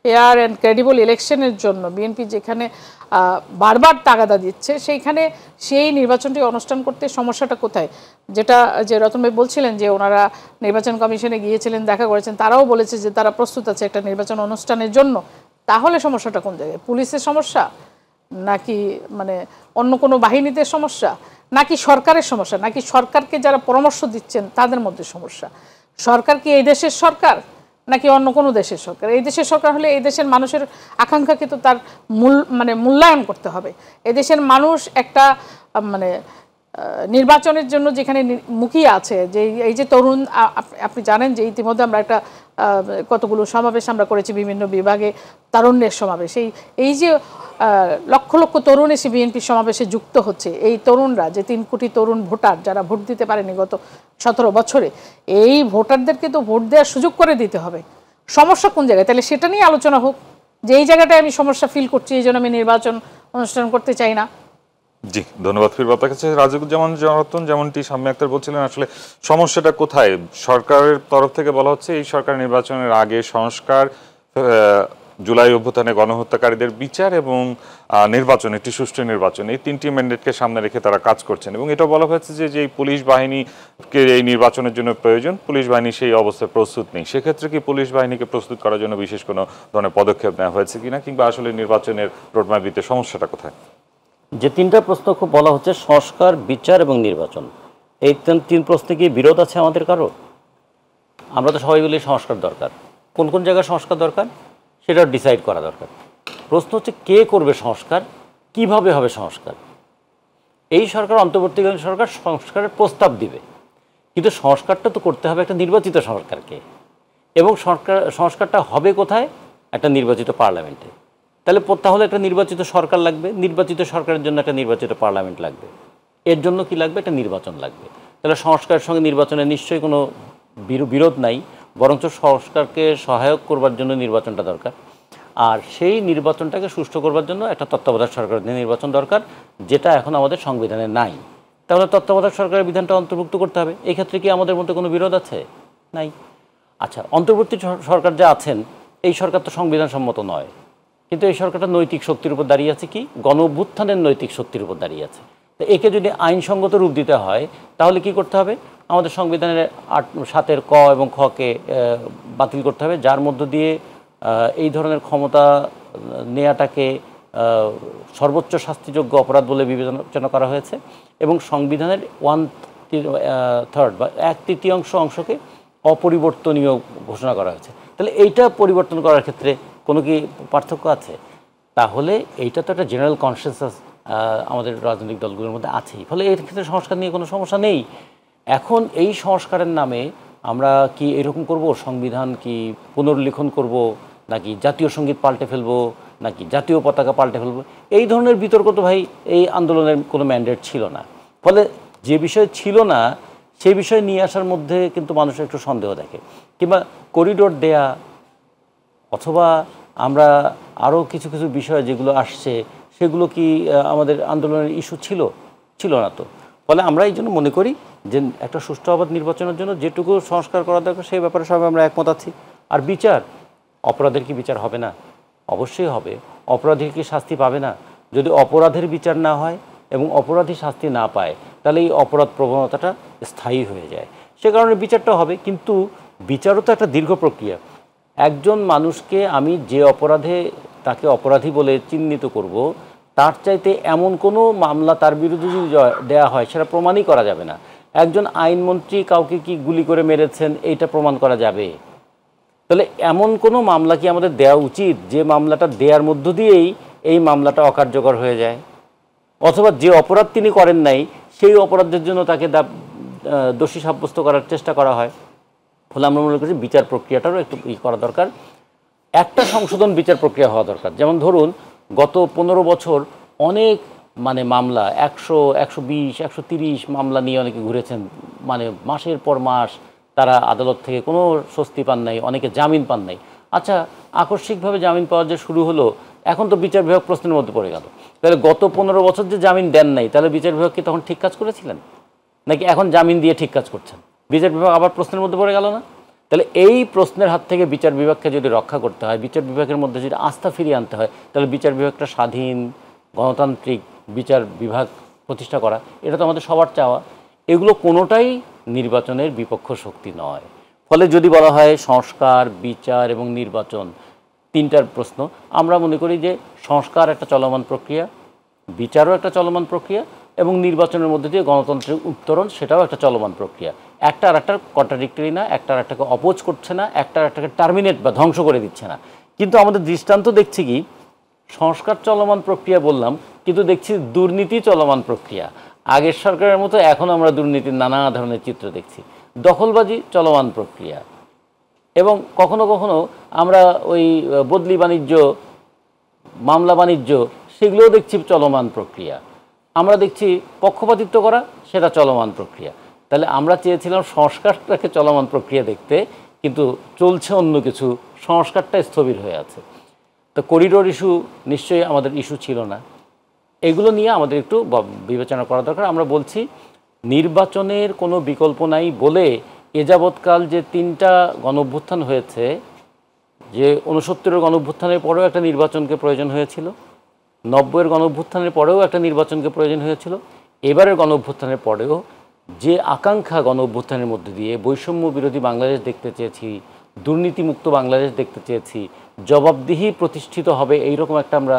ফেয়ার অ্যান্ড ক্রেডিবল ইলেকশনের জন্য বিএনপি যেখানে বারবার তাগাদা দিচ্ছে, সেইখানে সেই নির্বাচনটি অনুষ্ঠান করতে সমস্যাটা কোথায়? যেটা যে রতন ভাই বলছিলেন যে ওনারা নির্বাচন কমিশনে গিয়েছিলেন, দেখা করেছেন, তারাও বলেছে যে তারা প্রস্তুত আছে একটা নির্বাচন অনুষ্ঠানের জন্য। তাহলে সমস্যাটা কোন জায়গায়? পুলিশের সমস্যা, নাকি মানে অন্য কোনো বাহিনীতে সমস্যা, নাকি সরকারের সমস্যা, নাকি সরকারকে যারা পরামর্শ দিচ্ছেন তাদের মধ্যে সমস্যা? সরকার কি এই দেশের সরকার নাকি অন্য কোনো দেশের সরকার? এই দেশের সরকার হলে এই দেশের মানুষের আকাঙ্ক্ষাকে তো তার মূল্যায়ন করতে হবে। এই দেশের মানুষ একটা মানে নির্বাচনের জন্য যেখানে মুখিয়ে আছে, যে এই যে তরুণ, আপনি জানেন যে ইতিমধ্যে আমরা একটা কতগুলো সমাবেশ আমরা করেছি বিভিন্ন বিভাগে, তারুণ্যের সমাবেশ। এই যে লক্ষ লক্ষ তরুণ এসে বিএনপি সমাবেশে যুক্ত হচ্ছে, এই তরুণরা যে 3 কোটি তরুণ ভোটার যারা ভোট দিতে পারেনি গত 17 বছরে, এই ভোটারদেরকে তো ভোট দেওয়ার সুযোগ করে দিতে হবে। সমস্যা কোন জায়গায়? তাহলে সেটা নিয়ে আলোচনা হোক যে এই জায়গাটায় আমি সমস্যা ফিল করছি, এই জন্য আমি নির্বাচন অনুষ্ঠান করতে চাই না। জি, ধন্যবাদ ফিরব আপনার কাছে। রাজিকুজ্জামান রতন, যেমনটি শাম্মী আক্তার বলছিলেন, আসলে সমস্যাটা কোথায়? সরকারের তরফ থেকে বলা হচ্ছে এই সরকার নির্বাচনের আগে সংস্কার, জুলাই অভ্যুত্থানে গণহত্যাকারীদের বিচার এবং নির্বাচন, একটি সুষ্ঠু নির্বাচন, এই 3টি ম্যান্ডেটকে সামনে রেখে তারা কাজ করছেন। এবং এটা বলা হয়েছে যে এই পুলিশ বাহিনীকে এই নির্বাচনের জন্য প্রয়োজন, পুলিশ বাহিনী সেই অবস্থায় প্রস্তুত নেই। সেক্ষেত্রে কি পুলিশ বাহিনীকে প্রস্তুত করার জন্য বিশেষ কোনো ধরনের পদক্ষেপ নেওয়া হয়েছে কিনা, কিংবা আসলে নির্বাচনের রোডম্যাপ দিতে সমস্যাটা কোথায়? যে 3টা প্রশ্ন খুব বলা হচ্ছে, সংস্কার, বিচার এবং নির্বাচন, এই 3 প্রশ্নে কি বিরোধ আছে আমাদের কারো? আমরা তো সবাই বলি সংস্কার দরকার। কোন কোন জায়গায় সংস্কার দরকার সেটা ডিসাইড করা দরকার। প্রশ্ন হচ্ছে কে করবে সংস্কার, কিভাবে হবে সংস্কার। এই সরকার, অন্তর্বর্তীকালীন সরকার সংস্কারের প্রস্তাব দিবে, কিন্তু সংস্কারটা তো করতে হবে একটা নির্বাচিত সরকারকে, এবং সংস্কারটা হবে কোথায়? একটা নির্বাচিত পার্লামেন্টে। তাহলে একটা নির্বাচিত সরকার লাগবে, নির্বাচিত সরকারের জন্য একটা নির্বাচিত পার্লামেন্ট লাগবে, এর জন্য কি লাগবে? একটা নির্বাচন লাগবে। তাহলে সংস্কারের সঙ্গে নির্বাচনের নিশ্চয়ই কোনো বিরোধ নাই, বরঞ্চ সংস্কারকে সহায়ক করবার জন্য নির্বাচনটা দরকার। আর সেই নির্বাচনটাকে সুষ্ঠু করবার জন্য একটা তত্ত্বাবধায়ক সরকারের নির্বাচন দরকার, যেটা এখন আমাদের সংবিধানে নাই। তাহলে তত্ত্বাবধায়ক সরকারের বিধানটা অন্তর্ভুক্ত করতে হবে। এই ক্ষেত্রে কি আমাদের মধ্যে কোনো বিরোধ আছে? নাই। আচ্ছা, অন্তর্বর্তী সরকার যে আছেন, এই সরকার তো সংবিধান সম্মত নয়, কিন্তু এই সরকারটা নৈতিক শক্তির উপর দাঁড়িয়ে আছে। কি? গণ অভ্যুত্থানের নৈতিক শক্তির উপর দাঁড়িয়ে আছে। তো একে যদি আইনসঙ্গত রূপ দিতে হয়, তাহলে কি করতে হবে? আমাদের সংবিধানের 7 ক এবং খকে বাতিল করতে হবে, যার মধ্য দিয়ে এই ধরনের ক্ষমতা নেয়াটাকে সর্বোচ্চ শাস্তিযোগ্য অপরাধ বলে বিবেচনা করা হয়েছে, এবং সংবিধানের 1/3 বা 1/3 অংশকে অপরিবর্তনীয় ঘোষণা করা হয়েছে। তাহলে এইটা পরিবর্তন করার ক্ষেত্রে কোনো কি পার্থক্য আছে? তাহলে এইটা তো একটা জেনারেল কনসেনসাস আমাদের রাজনৈতিক দলগুলোর মধ্যে আছেই। ফলে এর ক্ষেত্রে সংস্কার নিয়ে কোনো সমস্যা নেই। এখন এই সংস্কারের নামে আমরা কি এরকম করব, সংবিধান কি পুনর্লিখন করব, নাকি জাতীয় সঙ্গীত পাল্টে ফেলবো, নাকি জাতীয় পতাকা পাল্টে ফেলবো? এই ধরনের বিতর্ক তো ভাই এই আন্দোলনের কোনো ম্যান্ডেট ছিল না। ফলে যে বিষয় ছিল না সেই বিষয় নিয়ে আসার মধ্যে কিন্তু মানুষের একটু সন্দেহ দেখে, কিংবা করিডোর দেয়া, অথবা আমরা আরও কিছু কিছু বিষয় যেগুলো আসছে সেগুলো কি আমাদের আন্দোলনের ইস্যু ছিল না তো। ফলে আমরা এই জন্য মনে করি যে একটা সুষ্ঠু অবাধ নির্বাচনের জন্য যেটুকু সংস্কার করা দরকার সেই ব্যাপারে সবাই আমরা একমত আছি। আর বিচার, অপরাধের কি বিচার হবে না? অবশ্যই হবে। অপরাধী কি শাস্তি পাবে না? যদি অপরাধের বিচার না হয় এবং অপরাধী শাস্তি না পায়, তাহলে এই অপরাধ প্রবণতাটা স্থায়ী হয়ে যায়। সে কারণে বিচারটা হবে, কিন্তু বিচারও তো একটা দীর্ঘ প্রক্রিয়া। একজন মানুষকে আমি যে অপরাধে তাকে অপরাধী বলে চিহ্নিত করব, তার চাইতে এমন কোনো মামলা তার বিরুদ্ধে যদি দেওয়া হয় সেটা প্রমাণই করা যাবে না। একজন আইনমন্ত্রী কাউকে কি গুলি করে মেরেছেন এইটা প্রমাণ করা যাবে? তাহলে এমন কোনো মামলা কি আমাদের দেওয়া উচিত যে মামলাটা দেওয়ার মধ্য দিয়েই এই মামলাটা অকার্যকর হয়ে যায়, অথবা যে অপরাধ তিনি করেন নাই সেই অপরাধের জন্য তাকে দোষী সাব্যস্ত করার চেষ্টা করা হয়? ফলে আমরা মনে করি বিচার প্রক্রিয়াটারও একটু করা দরকার। একটা সংশোধন বিচার প্রক্রিয়া হওয়া দরকার। যেমন ধরুন গত 15 বছর অনেক মামলা 100, 120, 130 মামলা নিয়ে অনেকে ঘুরেছেন, মাসের পর মাস তারা আদালত থেকে কোনো স্বস্তি পান নাই, অনেকে জামিন পান নাই। আচ্ছা, আকস্মিকভাবে জামিন পাওয়া যে শুরু হলো, এখন তো বিচার বিভাগ প্রশ্নের মধ্যে পড়ে গেল। তাহলে গত 15 বছর যে জামিন দেন নাই, তাহলে বিচার বিভাগ কি তখন ঠিক কাজ করেছিলেন, নাকি এখন জামিন দিয়ে ঠিক কাজ করছেন? বিচার বিভাগ আবার প্রশ্নের মধ্যে পড়ে গেল না? তাহলে এই প্রশ্নের হাত থেকে বিচার বিভাগকে যদি রক্ষা করতে হয়, বিচার বিভাগের মধ্যে যদি আস্থা ফিরিয়ে আনতে হয়, তাহলে বিচার বিভাগটা স্বাধীন গণতান্ত্রিক বিচার বিভাগ প্রতিষ্ঠা করা, এটা তো আমাদের সবার চাওয়া। এগুলো কোনোটাই নির্বাচনের বিপক্ষ শক্তি নয়। ফলে যদি বলা হয় সংস্কার, বিচার এবং নির্বাচন তিনটার প্রশ্ন, আমরা মনে করি যে সংস্কার একটা চলমান প্রক্রিয়া, বিচারও একটা চলমান প্রক্রিয়া, এবং নির্বাচনের মধ্যে দিয়ে গণতন্ত্রের উত্তরণ, সেটাও একটা চলমান প্রক্রিয়া। একটা আর একটার কন্ট্রাডিক্টরি না, একটা আর একটাকে অপোজ করছে না, একটা আর একটাকে টার্মিনেট বা ধ্বংস করে দিচ্ছে না। কিন্তু আমাদের দৃষ্টান্ত দেখছি কি, সংস্কার চলমান প্রক্রিয়া বললাম, কিন্তু দেখছি দুর্নীতি চলমান প্রক্রিয়া। আগের সরকারের মতো এখন আমরা দুর্নীতির নানা ধরনের চিত্র দেখছি। দখলবাজি চলমান প্রক্রিয়া, এবং কখনো কখনো আমরা ওই বদলি বাণিজ্য, মামলা বাণিজ্য, সেগুলোও দেখছি চলমান প্রক্রিয়া। আমরা দেখছি পক্ষপাতিত্ব করা, সেটা চলমান প্রক্রিয়া। তাহলে আমরা চেয়েছিলাম সংস্কারটাকে চলমান প্রক্রিয়া দেখতে, কিন্তু চলছে অন্য কিছু, সংস্কারটা স্থবির হয়ে আছে। তো করিডোর ইস্যু নিশ্চয়ই আমাদের ইস্যু ছিল না। এগুলো নিয়ে আমাদের একটু বিবেচনা করা দরকার। আমরা বলছি নির্বাচনের কোনো বিকল্প নাই বলে এ যাবৎকাল যে 3টা গণঅভ্যুত্থান হয়েছে, যে 69-এর গণঅভ্যুত্থানের পরেও একটা নির্বাচনকে প্রয়োজন হয়েছিল, 90-এর গণঅভ্যুত্থানের পরেও একটা নির্বাচনকে প্রয়োজন হয়েছিল, এবারের গণঅভ্যুত্থানের পরেও যে আকাঙ্ক্ষা গণঅভ্যুত্থানের মধ্যে দিয়ে বৈষম্য বিরোধী বাংলাদেশ দেখতে চেয়েছি, দুর্নীতিমুক্ত বাংলাদেশ দেখতে চেয়েছি, জবাবদিহি প্রতিষ্ঠিত হবে এইরকম একটা আমরা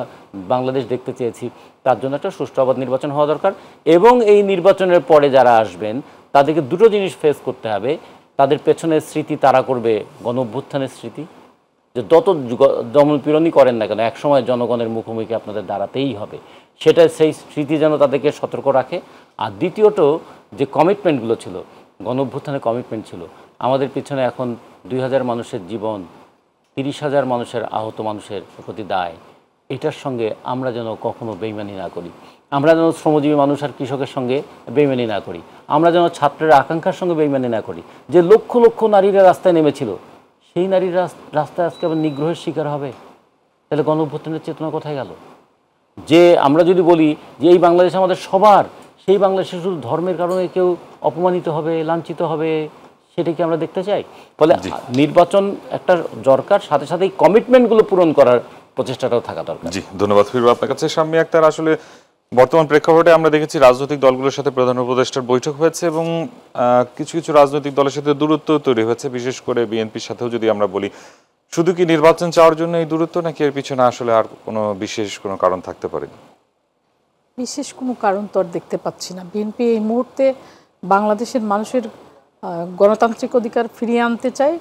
বাংলাদেশ দেখতে চেয়েছি, তার জন্য একটা সুষ্ঠু অবাধ নির্বাচন হওয়া দরকার। এবং এই নির্বাচনের পরে যারা আসবেন তাদেরকে দুটো জিনিস ফেস করতে হবে। তাদের পেছনের স্মৃতি তারা করবে গণঅভ্যুত্থানের স্মৃতি, যে যত দমনপীড়নই করেন না কেন একসময় জনগণের মুখোমুখি আপনাদের দাঁড়াতেই হবে, সেটা সেই স্মৃতি যেন তাদেরকে সতর্ক রাখে। আর দ্বিতীয়ত যে কমিটমেন্টগুলো ছিল, গণঅভ্যুত্থানের কমিটমেন্ট ছিল, আমাদের পিছনে এখন 2000 মানুষের জীবন, 30,000 মানুষের আহত মানুষের প্রতি দায়, এটার সঙ্গে আমরা যেন কখনো বেইমানি না করি। আমরা যেন শ্রমজীবী মানুষ আর কৃষকের সঙ্গে বেইমানি না করি। আমরা যেন ছাত্রের আকাঙ্ক্ষার সঙ্গে বেইমানি না করি। যে লক্ষ লক্ষ নারীরা রাস্তায় নেমেছিল, সেই নারীরা রাস্তায় আজকে আবার নিগ্রহের শিকার হবে, তাহলে গণঅভ্যুত্থানের চেতনা কোথায় গেল? যে আমরা যদি বলি যে এই বাংলাদেশ আমাদের সবার, সেই বাংলাদেশে শুধু ধর্মের কারণে কেউ অপমানিত হবে, লাঞ্ছিত হবে, সেটা কি আমরা দেখতে চাই? ফলে নির্বাচন একটা দরকার, সাথে সাথে এই কমিটমেন্টগুলো পূরণ করার প্রচেষ্টাটাও থাকা দরকার। জি, ধন্যবাদ ফিরবো আপনার কাছে। শাম্মী আক্তার, আসলে বর্তমান প্রেক্ষাপটে আমরা দেখেছি রাজনৈতিক দলগুলোর সাথে প্রধান উপদেষ্টার বৈঠক হয়েছে এবং কিছু কিছু রাজনৈতিক দলের সাথে দূরত্ব তৈরি হয়েছে, বিশেষ করে বিএনপির সাথেও যদি আমরা বলি। শুধু কি নির্বাচন চাওয়ার জন্য এই দূরত্ব, নাকি এর পিছনে আসলে আর কোনো বিশেষ কোনো কারণ থাকতে পারে? বিশেষ কোনো কারণ তো আর দেখতে পাচ্ছি না। বিএনপি এই মুহূর্তে বাংলাদেশের মানুষের গণতান্ত্রিক অধিকার ফিরিয়ে আনতে চায়,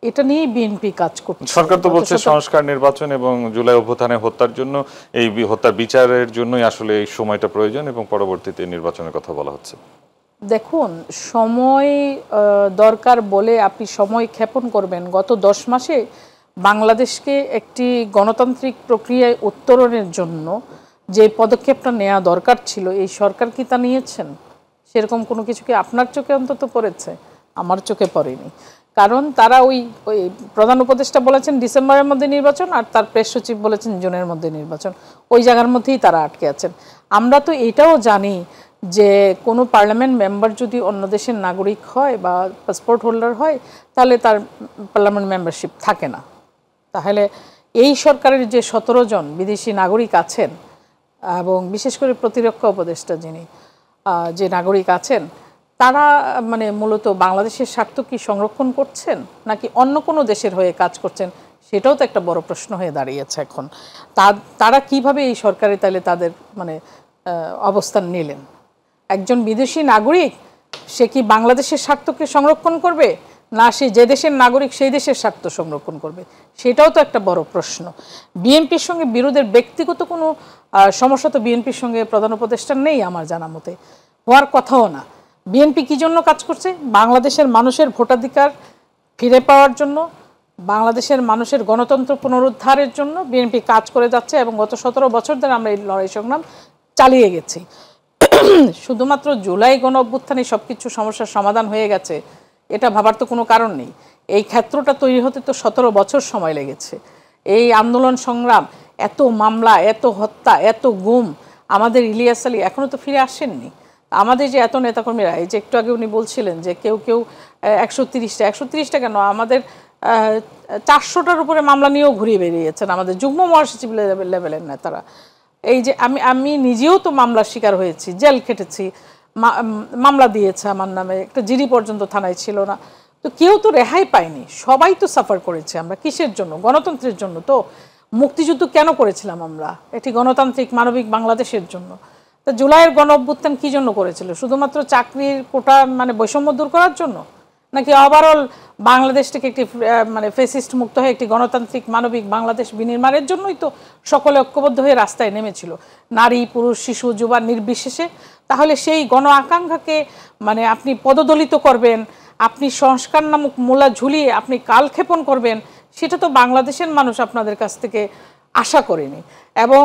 এটা নিয়েই বিএনপি কাজ করছে। সরকার তো বলছে সংস্কার, নির্বাচন এবং জুলাই অভ্যুত্থানে হত্যার জন্য, এই হত্যার বিচারের জন্যই আসলে এই সময়টা প্রয়োজন এবং পরবর্তীতে নির্বাচনের কথা বলা হচ্ছে। দেখুন, সময় দরকার বলে আপনি সময় ক্ষেপণ করবেন। গত 10 মাসে বাংলাদেশকে একটি গণতান্ত্রিক প্রক্রিয়ায় উত্তরণের জন্য যে পদক্ষেপটা নেওয়া দরকার ছিল, এই সরকার কি তা নিয়েছেন? সেরকম কোনো কিছু কি আপনার চোখে অন্তত পড়েছে? আমার চোখে পড়েনি। কারণ তারা ওই প্রধান উপদেষ্টা বলেছেন ডিসেম্বরের মধ্যে নির্বাচন, আর তার প্রেস সচিব বলেছেন জুনের মধ্যে নির্বাচন। ওই জায়গার মধ্যেই তারা আটকে আছেন। আমরা তো এটাও জানি যে কোনো পার্লামেন্ট মেম্বার যদি অন্য দেশের নাগরিক হয় বা পাসপোর্ট হোল্ডার হয়, তাহলে তার পার্লামেন্ট মেম্বারশিপ থাকে না। তাহলে এই সরকারের যে 17 জন বিদেশি নাগরিক আছেন, এবং বিশেষ করে প্রতিরক্ষা উপদেষ্টা যিনি যে নাগরিক আছেন, তারা মূলত বাংলাদেশের স্বার্থ কি সংরক্ষণ করছেন নাকি অন্য কোনো দেশের হয়ে কাজ করছেন, সেটাও তো একটা বড় প্রশ্ন হয়ে দাঁড়িয়েছে এখন। তারা কিভাবে এই সরকারে তাহলে তাদের অবস্থান নিলেন? একজন বিদেশি নাগরিক সে কি বাংলাদেশের স্বার্থকে সংরক্ষণ করবে, না সে যে দেশের নাগরিক সেই দেশের স্বার্থ সংরক্ষণ করবে? সেটাও তো একটা বড় প্রশ্ন। বিএনপির সঙ্গে বিরোধের ব্যক্তিগত কোনো সমস্যা তো বিএনপির সঙ্গে প্রধান উপদেষ্টার নেই আমার জানা মতে, হওয়ার কথাও না। বিএনপি কী জন্য কাজ করছে? বাংলাদেশের মানুষের ভোটাধিকার ফিরে পাওয়ার জন্য, বাংলাদেশের মানুষের গণতন্ত্র পুনরুদ্ধারের জন্য বিএনপি কাজ করে যাচ্ছে এবং গত 17 বছর ধরে আমরা এই লড়াই সংগ্রাম চালিয়ে গেছি। শুধুমাত্র জুলাই গণ অভ্যুত্থানে সব কিছু সমস্যার সমাধান হয়ে গেছে এটা ভাবার তো কোনো কারণ নেই। এই ক্ষেত্রটা তৈরি হতে তো 17 বছর সময় লেগেছে। এই আন্দোলন সংগ্রাম, এত মামলা, এত হত্যা, এত গুম, আমাদের ইলিয়াস আলী এখনও তো ফিরে আসেননি। আমাদের যে এত নেতাকর্মীরা, এই যে একটু আগে উনি বলছিলেন যে কেউ কেউ 130টা কেন, আমাদের 400টার উপরে মামলা নিয়েও ঘুরিয়ে বেরিয়েছেন আমাদের যুগ্ম মহাসচিব লেভেলের নেতারা। এই যে আমি নিজেও তো মামলার শিকার হয়েছি, জেল খেটেছি, মামলা দিয়েছে আমার নামে, একটা জিডি পর্যন্ত থানায় ছিল না। তো কেউ তো রেহাই পায়নি, সবাই তো সাফার করেছে। আমরা কিসের জন্য? গণতন্ত্রের জন্য। তো মুক্তিযুদ্ধ কেন করেছিলাম আমরা? এটি গণতান্ত্রিক মানবিক বাংলাদেশের জন্য। তা জুলাইয়ের গণ অভ্যুত্থান কী জন্য করেছিল? শুধুমাত্র চাকরির কোটা মানে বৈষম্য দূর করার জন্য, নাকি ওভারঅল বাংলাদেশটাকে একটি মানে ফেসিস্ট মুক্ত হয়ে একটি গণতান্ত্রিক মানবিক বাংলাদেশ বিনির্মাণের জন্যই তো সকলে ঐক্যবদ্ধ হয়ে রাস্তায় নেমেছিল, নারী পুরুষ শিশু যুবা নির্বিশেষে? তাহলে সেই গণ আকাঙ্ক্ষাকে মানে আপনি পদদলিত করবেন, আপনি সংস্কার নামক মূলা ঝুলিয়ে আপনি কালক্ষেপণ করবেন, সেটা তো বাংলাদেশের মানুষ আপনাদের কাছ থেকে আশা করেনি। এবং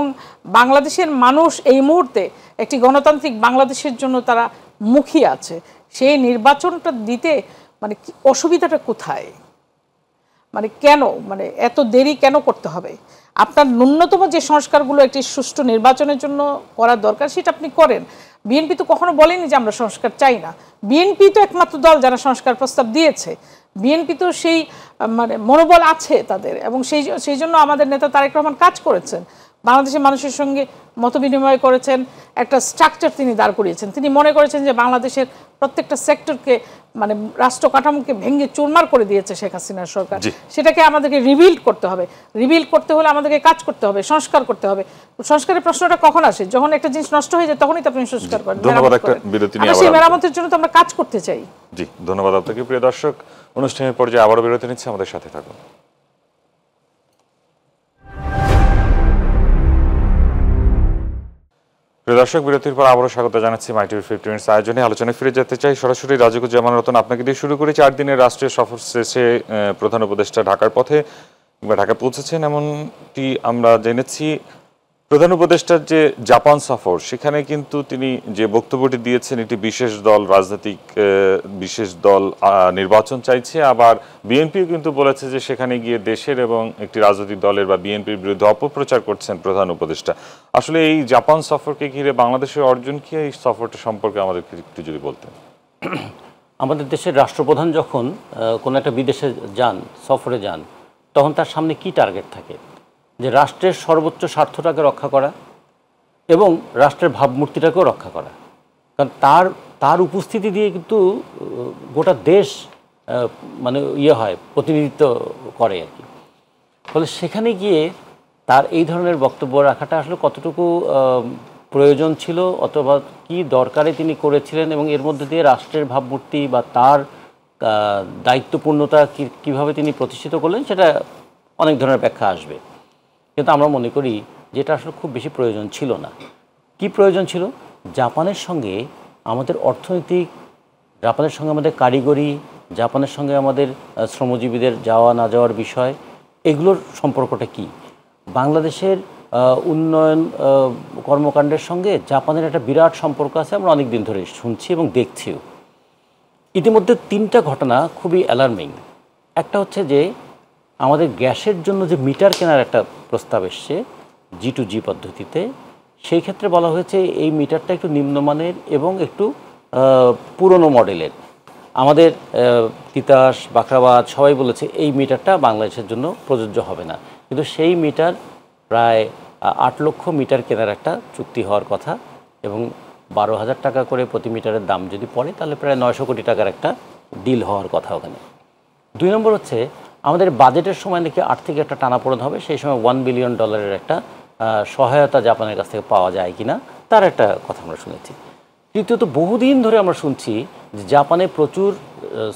বাংলাদেশের মানুষ এই মুহূর্তে একটি গণতান্ত্রিক বাংলাদেশের জন্য তারা মুখিয়ে আছে। সেই নির্বাচনটা দিতে মানে অসুবিধাটা কোথায়? মানে কেন, মানে এত দেরি কেন করতে হবে? আপনার ন্যূনতম যে সংস্কারগুলো একটি সুষ্ঠু নির্বাচনের জন্য করার দরকার সেটা আপনি করেন। বিএনপি তো কখনো বলেনি যে আমরা সংস্কার চাই না। বিএনপি তো একমাত্র দল যারা সংস্কার প্রস্তাব দিয়েছে। বিএনপি তো সেই মানে মনোবল আছে তাদের, এবং সেই জন্য আমাদের নেতা তারেক রহমান কাজ করেছেন, বাংলাদেশের মানুষের সঙ্গে মতবিনিময় করেছেন, একটা স্ট্রাকচার তিনি দাঁড় করিয়েছেন। তিনি মনে করেছেন যে বাংলাদেশের প্রত্যেকটা সেক্টরকে মানে রাষ্ট্র কাঠামোকে ভেঙে চুরমার করে দিয়েছে শেখ হাসিনার সরকার। সেটাকে আমাদেরকে রিবিল্ড করতে হবে। রিবিল্ড করতে হলে আমাদেরকে কাজ করতে হবে, সংস্কার করতে হবে। সংস্কারের প্রশ্নটা কখন আসে? যখন একটা জিনিস নষ্ট হয়ে যায় তখনই তো আপনি সংস্কার করেন। ধন্যবাদ। একটা বিরতি নিয়ে সেই মেরামতের জন্য তো আমরা কাজ করতে চাই। জি, ধন্যবাদ আপনাকে। প্রিয় দর্শক, অনুষ্ঠানের পর্যায়ে আবারও বিরতি নিচ্ছে, আমাদের সাথে থাকুন। প্রিয় দর্শক, বিরতির পর আবারও স্বাগত জানাচ্ছি মাই টিভি 50 মিনিটস আয়োজনে। আলোচনায় ফিরে যেতে চাই সরাসরি রাজিকুজ্জামান রতন আপনাকে দিয়ে শুরু করি। 4 দিনের রাষ্ট্রীয় সফর শেষে প্রধান উপদেষ্টা ঢাকার পথে কিংবা ঢাকা পৌঁছেছেন এমনটি আমরা জেনেছি। প্রধান উপদেষ্টার যে জাপান সফর, সেখানে কিন্তু তিনি যে বক্তব্যটি দিয়েছেন, একটি বিশেষ দল রাজনৈতিক বিশেষ দল নির্বাচন চাইছে। আবার বিএনপিও কিন্তু বলেছে যে সেখানে গিয়ে দেশের এবং একটি রাজনৈতিক দলের বা বিএনপির বিরুদ্ধে অপপ্রচার করছেন প্রধান উপদেষ্টা। আসলে এই জাপান সফরকে ঘিরে বাংলাদেশের অর্জন কি, এই সফরটা সম্পর্কে আমাদেরকে একটু যদি বলতেন। আমাদের দেশের রাষ্ট্রপ্রধান যখন কোনো একটা বিদেশে যান, সফরে যান, তখন তার সামনে কি টার্গেট থাকে? যে রাষ্ট্রের সর্বোচ্চ স্বার্থটাকে রক্ষা করা এবং রাষ্ট্রের ভাবমূর্তিটাকেও রক্ষা করা। কারণ তার উপস্থিতি দিয়ে কিন্তু গোটা দেশ মানে হয়, প্রতিনিধিত্ব করে আর কি। ফলে সেখানে গিয়ে তার এই ধরনের বক্তব্য রাখাটা আসলে কতটুকু প্রয়োজন ছিল, অথবা কি দরকারে তিনি করেছিলেন, এবং এর মধ্যে দিয়ে রাষ্ট্রের ভাবমূর্তি বা তার দায়িত্বপূর্ণতা কীভাবে তিনি প্রতিষ্ঠিত করলেন, সেটা অনেক ধরনের ব্যাখ্যা আসবে। কিন্তু আমরা মনে করি যে এটা আসলে খুব বেশি প্রয়োজন ছিল না। কি প্রয়োজন ছিল? জাপানের সঙ্গে আমাদের অর্থনৈতিক, জাপানের সঙ্গে আমাদের কারিগরি, জাপানের সঙ্গে আমাদের শ্রমজীবীদের যাওয়া না যাওয়ার বিষয়, এগুলোর সম্পর্কটা কি? বাংলাদেশের উন্নয়ন কর্মকাণ্ডের সঙ্গে জাপানের একটা বিরাট সম্পর্ক আছে, আমরা অনেক দিন ধরে শুনছি এবং দেখছিও। ইতিমধ্যে 3টা ঘটনা খুবই অ্যালার্মিং। একটা হচ্ছে যে আমাদের গ্যাসের জন্য যে মিটার কেনার একটা প্রস্তাব এসছে G2G পদ্ধতিতে, সেই ক্ষেত্রে বলা হয়েছে এই মিটারটা একটু নিম্নমানের এবং একটু পুরনো মডেলের। আমাদের তিতাস, বাখরাবাদ সবাই বলেছে এই মিটারটা বাংলাদেশের জন্য প্রযোজ্য হবে না। কিন্তু সেই মিটার প্রায় 8 লক্ষ মিটার কেনার একটা চুক্তি হওয়ার কথা, এবং 12,000 টাকা করে প্রতি মিটারের দাম যদি পড়ে তাহলে প্রায় 900 কোটি টাকার একটা ডিল হওয়ার কথা ওখানে। 2 নম্বর হচ্ছে আমাদের বাজেটের সময় নাকি আর্থিক একটা টানাপোড়েন হবে, সেই সময় $1 বিলিয়ন একটা সহায়তা জাপানের কাছ থেকে পাওয়া যায় কিনা, তার একটা কথা আমরা শুনেছি। তৃতীয়ত, বহুদিন ধরে আমরা শুনছি যে জাপানে প্রচুর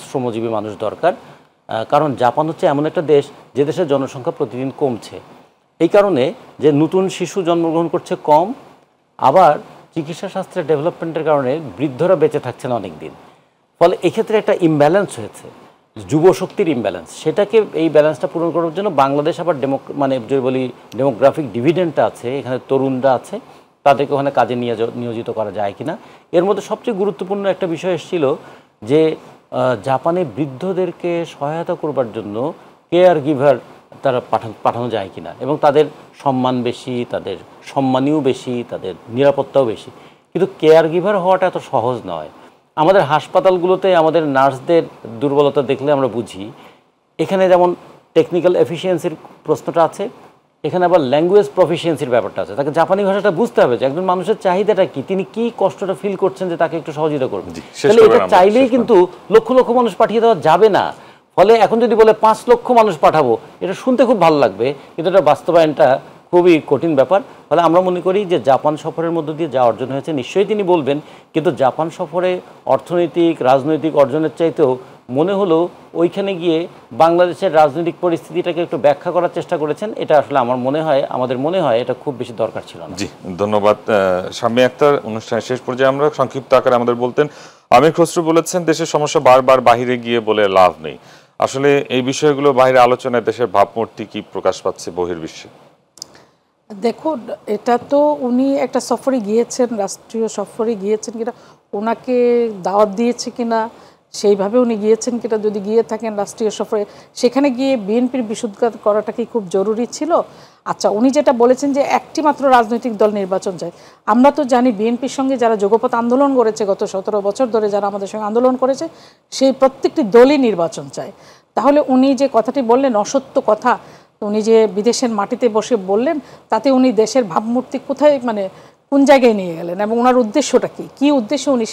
শ্রমজীবী মানুষ দরকার, কারণ জাপান হচ্ছে এমন একটা দেশ যে দেশের জনসংখ্যা প্রতিদিন কমছে। এই কারণে যে নতুন শিশু জন্মগ্রহণ করছে কম, আবার চিকিৎসা শাস্ত্রের ডেভেলপমেন্টের কারণে বৃদ্ধরা বেঁচে থাকছেন অনেক দিন। ফলে এক্ষেত্রে একটা ইমব্যালেন্স হয়েছে। যুব শক্তির ইমব্যালেন্স, সেটাকে এই ব্যালেন্সটা পূরণ করার জন্য বাংলাদেশ আবার মানে যদি বলি ডেমোগ্রাফিক ডিভিডেন্টটা আছে, এখানে তরুণরা আছে, তাদেরকে ওখানে কাজে নিয়োজিত করা যায় কিনা। এর মধ্যে সবচেয়ে গুরুত্বপূর্ণ একটা বিষয় এসেছিল যে জাপানে বৃদ্ধদেরকে সহায়তা করবার জন্য কেয়ার গিভার তারা পাঠানো যায় কিনা, এবং তাদের সম্মান বেশি, তাদের সম্মানীয় বেশি, তাদের নিরাপত্তাও বেশি। কিন্তু কেয়ার গিভার হওয়াটা এত সহজ নয়। আমাদের হাসপাতালগুলোতে আমাদের নার্সদের দুর্বলতা দেখলে আমরা বুঝি। এখানে যেমন টেকনিক্যাল এফিসিয়েন্সির প্রশ্নটা আছে, এখানে আবার ল্যাঙ্গুয়েজ প্রফিসিয়েন্সির ব্যাপারটা আছে। তাকে জাপানি ভাষাটা বুঝতে হবে যে একজন মানুষের চাহিদাটা কি, তিনি কি কষ্টটা ফিল করছেন, যে তাকে একটু সহযোগিতা করবেন। তাহলে এটা চাইলেই কিন্তু লক্ষ লক্ষ মানুষ পাঠিয়ে দেওয়া যাবে না। ফলে এখন যদি বলে 5 লক্ষ মানুষ পাঠাবো, এটা শুনতে খুব ভালো লাগবে, কিন্তু এটা বাস্তবায়নটা খুবই কঠিন ব্যাপার। ফলে আমরা মনে করি যে জাপান সফরের মধ্য দিয়ে যা অর্জন হয়েছে নিশ্চয়ই তিনি বলবেন, কিন্তু জাপান সফরে অর্থনৈতিক রাজনৈতিক অর্জনের চাইতেও মনে হলো ওইখানে গিয়ে বাংলাদেশের রাজনৈতিক পরিস্থিতিটাকে একটু ব্যাখ্যা করার চেষ্টা করেছেন। এটা আসলে আমাদের মনে হয় এটা খুব বেশি দরকার ছিল না। জি, ধন্যবাদ শাম্মী আক্তার। অনুষ্ঠানের শেষ পর্যায়ে আমরা সংক্ষিপ্ত আকারে আমাদের বলতেন, আমির খসরু বলেছেন দেশের সমস্যা বারবার বাহিরে গিয়ে বলে লাভ নেই। আসলে এই বিষয়গুলো বাইরে আলোচনায় দেশের ভাবমূর্তি কি প্রকাশ পাচ্ছে বহির্বিশ্বে? দেখুন, এটা তো উনি একটা সফরে গিয়েছেন, রাষ্ট্রীয় সফরে গিয়েছেন কিনা, ওনাকে দাওয়াত দিয়েছে কিনা, সেইভাবে উনি গিয়েছেন কিনা, যদি গিয়ে থাকেন রাষ্ট্রীয় সফরে, সেখানে গিয়ে বিএনপির বিশুদ্ধ করাটা কি খুব জরুরি ছিল? আচ্ছা, উনি যেটা বলেছেন যে একটি মাত্র রাজনৈতিক দল নির্বাচন চায়, আমরা তো জানি বিএনপির সঙ্গে যারা যুগপৎ আন্দোলন করেছে গত 17 বছর ধরে, যারা আমাদের সঙ্গে আন্দোলন করেছে, সেই প্রত্যেকটি দলই নির্বাচন চায়। তাহলে উনি যে কথাটি বললেন অসত্য কথা, উনি যে বিদেশের মাটিতে বসে বললেন, তাতে উনি দেশের ভাবমূর্তি কোথায়, মানে কোন জায়গায় নিয়ে গেলেন, এবং ওনার উদ্দেশ্যটা কি উদ্দেশ্য উনি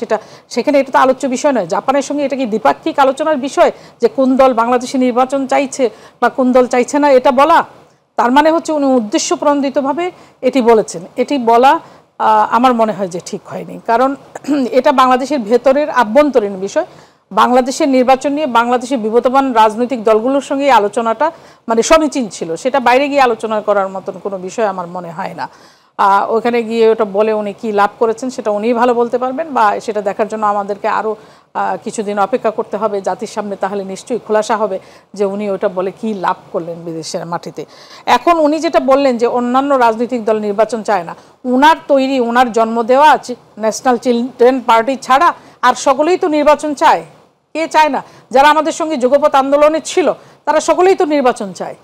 সেখানে, এটা তো আলোচ্য বিষয় নয়। জাপানের সঙ্গে এটা কি দ্বিপাক্ষিক আলোচনার বিষয় যে কোন দল বাংলাদেশে নির্বাচন চাইছে বা কোন দল চাইছে না এটা বলা? তার মানে হচ্ছে উনি উদ্দেশ্য প্রণোদিতভাবে এটি বলেছেন। এটি বলা আমার মনে হয় যে ঠিক হয়নি, কারণ এটা বাংলাদেশের ভেতরের আভ্যন্তরীণ বিষয়। বাংলাদেশের নির্বাচন নিয়ে বাংলাদেশের বিবদমান রাজনৈতিক দলগুলোর সঙ্গে আলোচনাটা মানে সমীচীন ছিল, সেটা বাইরে গিয়ে আলোচনা করার মতন কোনো বিষয় আমার মনে হয় না। ওখানে গিয়ে ওটা বলে উনি কি লাভ করেছেন সেটা উনিই ভালো বলতে পারবেন, বা সেটা দেখার জন্য আমাদেরকে আরও কিছুদিন অপেক্ষা করতে হবে জাতির সামনে, তাহলে নিশ্চয়ই খোলাসা হবে যে উনি ওটা বলে কি লাভ করলেন বিদেশের মাটিতে। এখন উনি যেটা বললেন যে অন্যান্য রাজনৈতিক দল নির্বাচন চায় না, উনার তৈরি, উনার জন্ম দেওয়া ন্যাশনাল চিলড্রেন পার্টি ছাড়া আর সকলেই তো নির্বাচন চায়। কে চায় না? যারা আমাদের সঙ্গে যুগপৎ আন্দোলনে ছিল তারা সকলেই তো নির্বাচন চায়।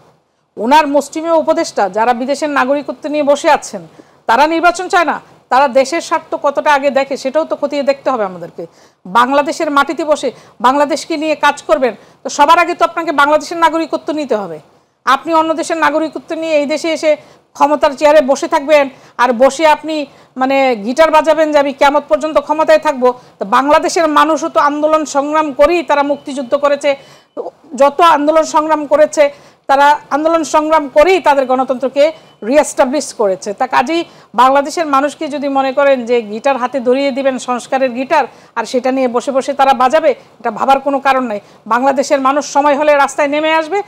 ওনার মুষ্টিমেয় উপদেষ্টা যারা বিদেশের নাগরিকত্ব নিয়ে বসে আছেন তারা নির্বাচন চায় না? তারা দেশের স্বার্থ কতটা আগে দেখে সেটাও তো খতিয়ে দেখতে হবে আমাদেরকে। বাংলাদেশের মাটিতে বসে বাংলাদেশকে নিয়ে কাজ করবেন তো সবার আগে তো আপনাকে বাংলাদেশের নাগরিকত্ব নিতে হবে। আপনি অন্য দেশের নাগরিকত্ব নিয়ে এই দেশে এসে ক্ষমতার চেয়ারে বসে থাকবেন, আর বসে আপনি মানে গিটার বাজাবেন যে আমি কিয়ামত পর্যন্ত ক্ষমতায় থাকবো। তো বাংলাদেশের মানুষও তো আন্দোলন সংগ্রাম করেই তারা মুক্তিযুদ্ধ করেছে, যত আন্দোলন সংগ্রাম করেছে তারা আন্দোলন সংগ্রাম করেই তাদের গণতন্ত্রকে রিএস্টাবলিশ করেছে। তা কাজেই বাংলাদেশের মানুষকে যদি মনে করেন যে গিটার হাতে ধরিয়ে দিবেন, সংস্কারের গিটার, আর সেটা নিয়ে বসে বসে তারা বাজাবে, এটা ভাবার কোনো কারণ নাই। বাংলাদেশের মানুষ সময় হলে রাস্তায় নেমে আসবে,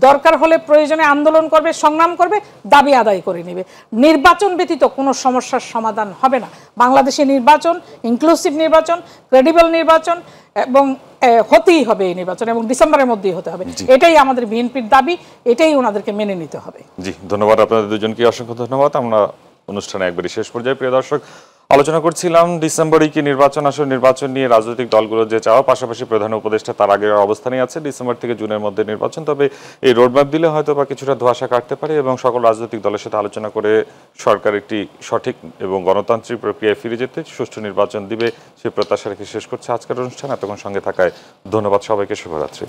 দরকার হলে প্রয়োজনে আন্দোলন করবে, সংগ্রাম করবে, দাবি আদায় করে নেবে। নির্বাচন ব্যতীত কোনো সমস্যার সমাধান হবে না। বাংলাদেশে নির্বাচন, ইনক্লুসিভ নির্বাচন, ক্রেডিবল নির্বাচন, এবং হতেই হবে এই নির্বাচন, এবং ডিসেম্বরের মধ্যেই হতে হবে। এটাই আমাদের বিএনপির দাবি, এটাই ওনাদেরকে মেনে নিতে হবে। জি, ধন্যবাদ আপনাদের দুজনকে, অসংখ্য ধন্যবাদ। আমরা অনুষ্ঠানে একবারই শেষ পর্যায়ে প্রিয় দর্শক আলোচনা করছিলাম ডিসেম্বরে কি নির্বাচন আসলে, নির্বাচন নিয়ে রাজনৈতিক দলগুলো যে চাওয়া, পাশাপাশি প্রধান উপদেষ্টা তার আগের অবস্থানেই আছে ডিসেম্বর থেকে জুনের মধ্যে নির্বাচন। তবে এই রোডম্যাপ দিলে হয়তো বা কিছুটা ধোঁয়াশা কাটতে পারে, এবং সকল রাজনৈতিক দলের সাথে আলোচনা করে সরকার একটি সঠিক এবং গণতান্ত্রিক প্রক্রিয়ায় ফিরে যেতে সুষ্ঠু নির্বাচন দিবে সেই প্রত্যাশা রেখে শেষ করছে আজকের অনুষ্ঠান। এতক্ষণ সঙ্গে থাকায় ধন্যবাদ সবাইকে, শুভরাত্রি।